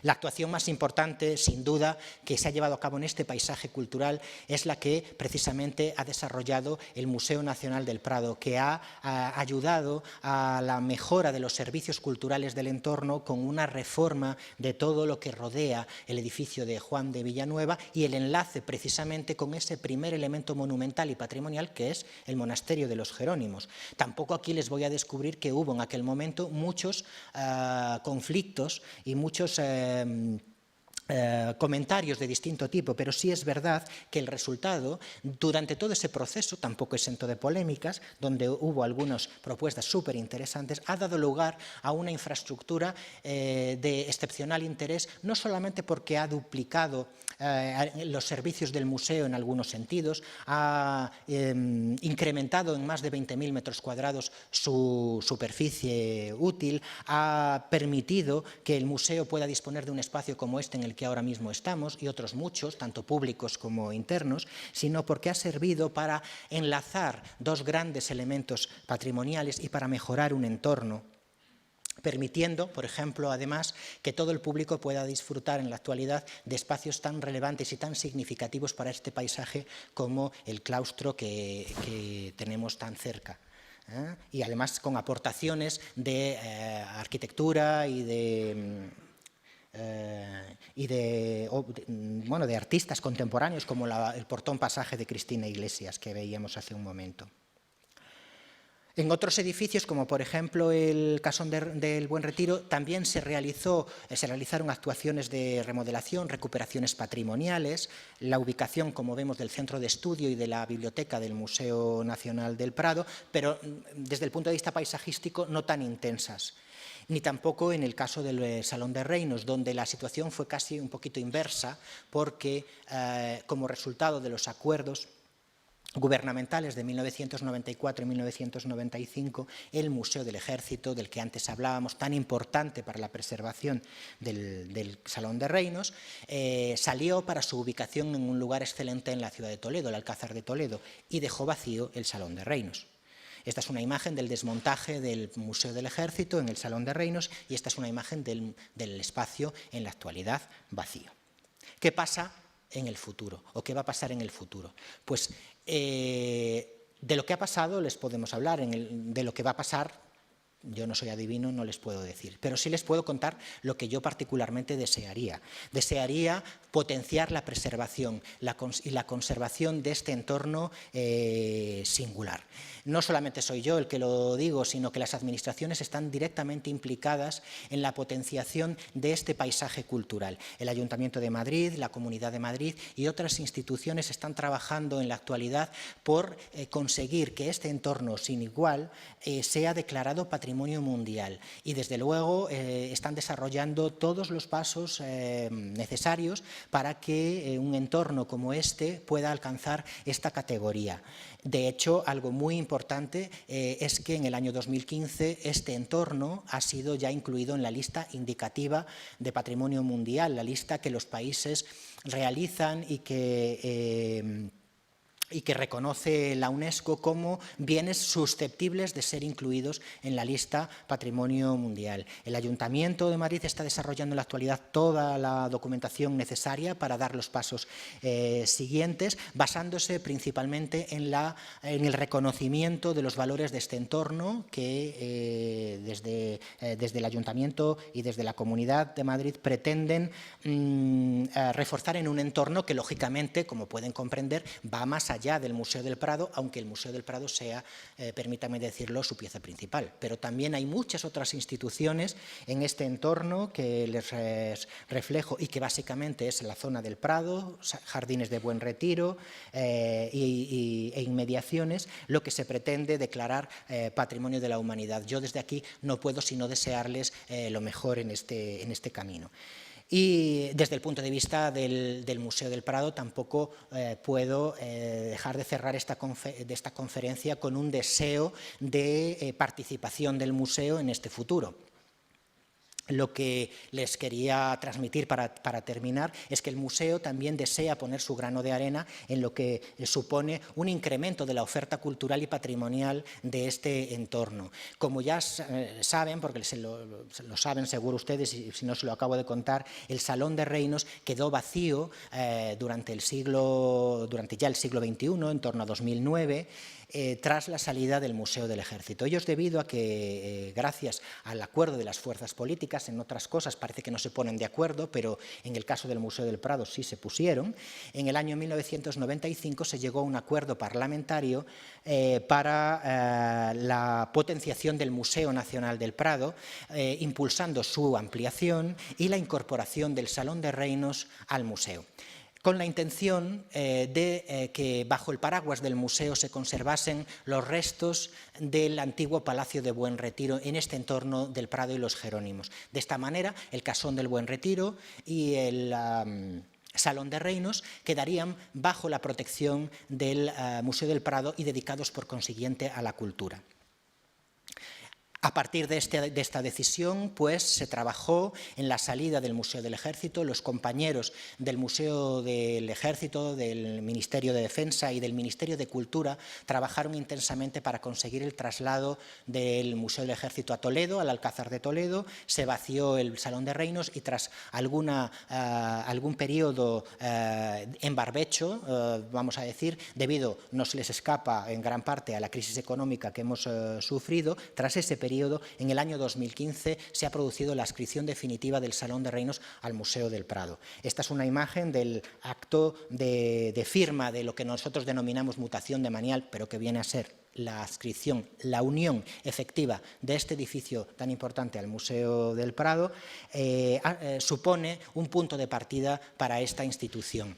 La actuación más importante, sin duda, que se ha llevado a cabo en este paisaje cultural es la que precisamente ha desarrollado el Museo Nacional del Prado, que ha ayudado a la mejora de los servicios culturales del entorno con una reforma de todo lo que rodea el edificio de Juan de Villanueva y el enlace precisamente con ese primer elemento monumental y patrimonial que es el Monasterio de los Jerónimos. Tampoco aquí les voy a descubrir que hubo en aquel momento muchos conflictos y muchos comentarios de distinto tipo, pero sí es verdad que el resultado, durante todo ese proceso, tampoco exento de polémicas, donde hubo algunas propuestas súper interesantes, ha dado lugar a una infraestructura de excepcional interés, no solamente porque ha duplicado los servicios del museo en algunos sentidos, ha incrementado en más de 20.000 metros cuadrados su superficie útil, ha permitido que el museo pueda disponer de un espacio como este en el que ahora mismo estamos y otros muchos, tanto públicos como internos, sino porque ha servido para enlazar dos grandes elementos patrimoniales y para mejorar un entorno, permitiendo, por ejemplo, además, que todo el público pueda disfrutar en la actualidad de espacios tan relevantes y tan significativos para este paisaje como el claustro que tenemos tan cerca. Y además con aportaciones de arquitectura y de artistas contemporáneos como el portón pasaje de Cristina Iglesias que veíamos hace un momento. En otros edificios, como por ejemplo el Casón del Buen Retiro, también se realizaron actuaciones de remodelación, recuperaciones patrimoniales, la ubicación, como vemos, del centro de estudio y de la biblioteca del Museo Nacional del Prado, pero desde el punto de vista paisajístico no tan intensas. Ni tampoco en el caso del Salón de Reinos, donde la situación fue casi un poquito inversa, porque como resultado de los acuerdos gubernamentales de 1994 y 1995, el Museo del Ejército, del que antes hablábamos, tan importante para la preservación del Salón de Reinos, salió para su ubicación en un lugar excelente en la ciudad de Toledo, el Alcázar de Toledo, y dejó vacío el Salón de Reinos. Esta es una imagen del desmontaje del Museo del Ejército en el Salón de Reinos y esta es una imagen del espacio en la actualidad vacío. ¿Qué pasa en el futuro? ¿O qué va a pasar en el futuro? Pues de lo que ha pasado les podemos hablar, de lo que va a pasar, yo no soy adivino, no les puedo decir, pero sí les puedo contar lo que yo particularmente desearía. Desearía potenciar la preservación y la conservación de este entorno singular. No solamente soy yo el que lo digo, sino que las administraciones están directamente implicadas en la potenciación de este paisaje cultural. El Ayuntamiento de Madrid, la Comunidad de Madrid y otras instituciones están trabajando en la actualidad por conseguir que este entorno sin igual sea declarado patrimonio mundial y desde luego están desarrollando todos los pasos necesarios para que un entorno como este pueda alcanzar esta categoría. De hecho, algo muy importante es que en el año 2015 este entorno ha sido ya incluido en la lista indicativa de patrimonio mundial, la lista que los países realizan y que y que reconoce la UNESCO como bienes susceptibles de ser incluidos en la lista Patrimonio Mundial. El Ayuntamiento de Madrid está desarrollando en la actualidad toda la documentación necesaria para dar los pasos siguientes, basándose principalmente en el reconocimiento de los valores de este entorno que desde el Ayuntamiento y desde la Comunidad de Madrid pretenden reforzar en un entorno que, lógicamente, como pueden comprender, va más allá del Museo del Prado, aunque el Museo del Prado sea, permítame decirlo, su pieza principal. Pero también hay muchas otras instituciones en este entorno que les reflejo y que básicamente es la zona del Prado, jardines de Buen Retiro e inmediaciones, lo que se pretende declarar Patrimonio de la Humanidad. Yo desde aquí no puedo sino desearles lo mejor en este camino. Y desde el punto de vista del Museo del Prado tampoco puedo dejar de cerrar esta conferencia con un deseo de participación del museo en este futuro. Lo que les quería transmitir para terminar es que el museo también desea poner su grano de arena en lo que supone un incremento de la oferta cultural y patrimonial de este entorno. Como ya saben, porque lo saben seguro ustedes y si no se lo acabo de contar, el Salón de Reinos quedó vacío durante ya el siglo XXI, en torno a 2009, tras la salida del Museo del Ejército. Ello es debido a que, gracias al acuerdo de las fuerzas políticas, en otras cosas parece que no se ponen de acuerdo, pero en el caso del Museo del Prado sí se pusieron, en el año 1995 se llegó a un acuerdo parlamentario para la potenciación del Museo Nacional del Prado, impulsando su ampliación y la incorporación del Salón de Reinos al museo, con la intención de que bajo el paraguas del museo se conservasen los restos del antiguo Palacio de Buen Retiro en este entorno del Prado y los Jerónimos. De esta manera, el Casón del Buen Retiro y el Salón de Reinos quedarían bajo la protección del Museo del Prado y dedicados por consiguiente a la cultura. A partir de esta decisión, pues, se trabajó en la salida del Museo del Ejército. Los compañeros del Museo del Ejército, del Ministerio de Defensa y del Ministerio de Cultura trabajaron intensamente para conseguir el traslado del Museo del Ejército a Toledo, al Alcázar de Toledo. Se vació el Salón de Reinos y tras algún periodo en barbecho, vamos a decir, debido, no se les escapa en gran parte a la crisis económica que hemos sufrido, tras ese periodo, en el año 2015 se ha producido la adscripción definitiva del Salón de Reinos al Museo del Prado. Esta es una imagen del acto de firma de lo que nosotros denominamos mutación demanial, pero que viene a ser la adscripción, la unión efectiva de este edificio tan importante al Museo del Prado, supone un punto de partida para esta institución.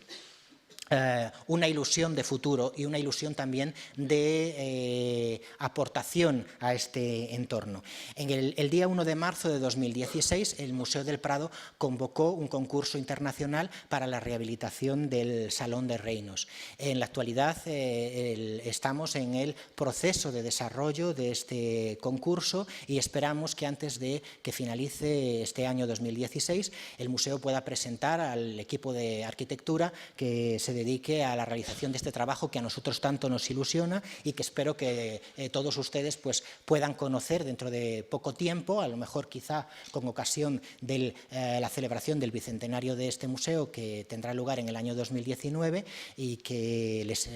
Una ilusión de futuro y una ilusión también de aportación a este entorno. El día 1 de marzo de 2016, el Museo del Prado convocó un concurso internacional para la rehabilitación del Salón de Reinos. En la actualidad estamos en el proceso de desarrollo de este concurso y esperamos que antes de que finalice este año 2016 el museo pueda presentar al equipo de arquitectura que se dedique a la realización de este trabajo que a nosotros tanto nos ilusiona y que espero que todos ustedes pues, puedan conocer dentro de poco tiempo, a lo mejor quizá con ocasión de la celebración del bicentenario de este museo que tendrá lugar en el año 2019 y que les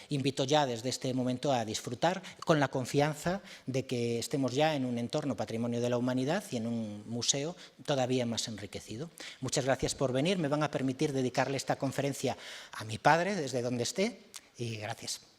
invito ya desde este momento a disfrutar con la confianza de que estemos ya en un entorno patrimonio de la humanidad y en un museo todavía más enriquecido. Muchas gracias por venir, me van a permitir dedicarle esta conferencia a mi padre, desde donde esté, y gracias.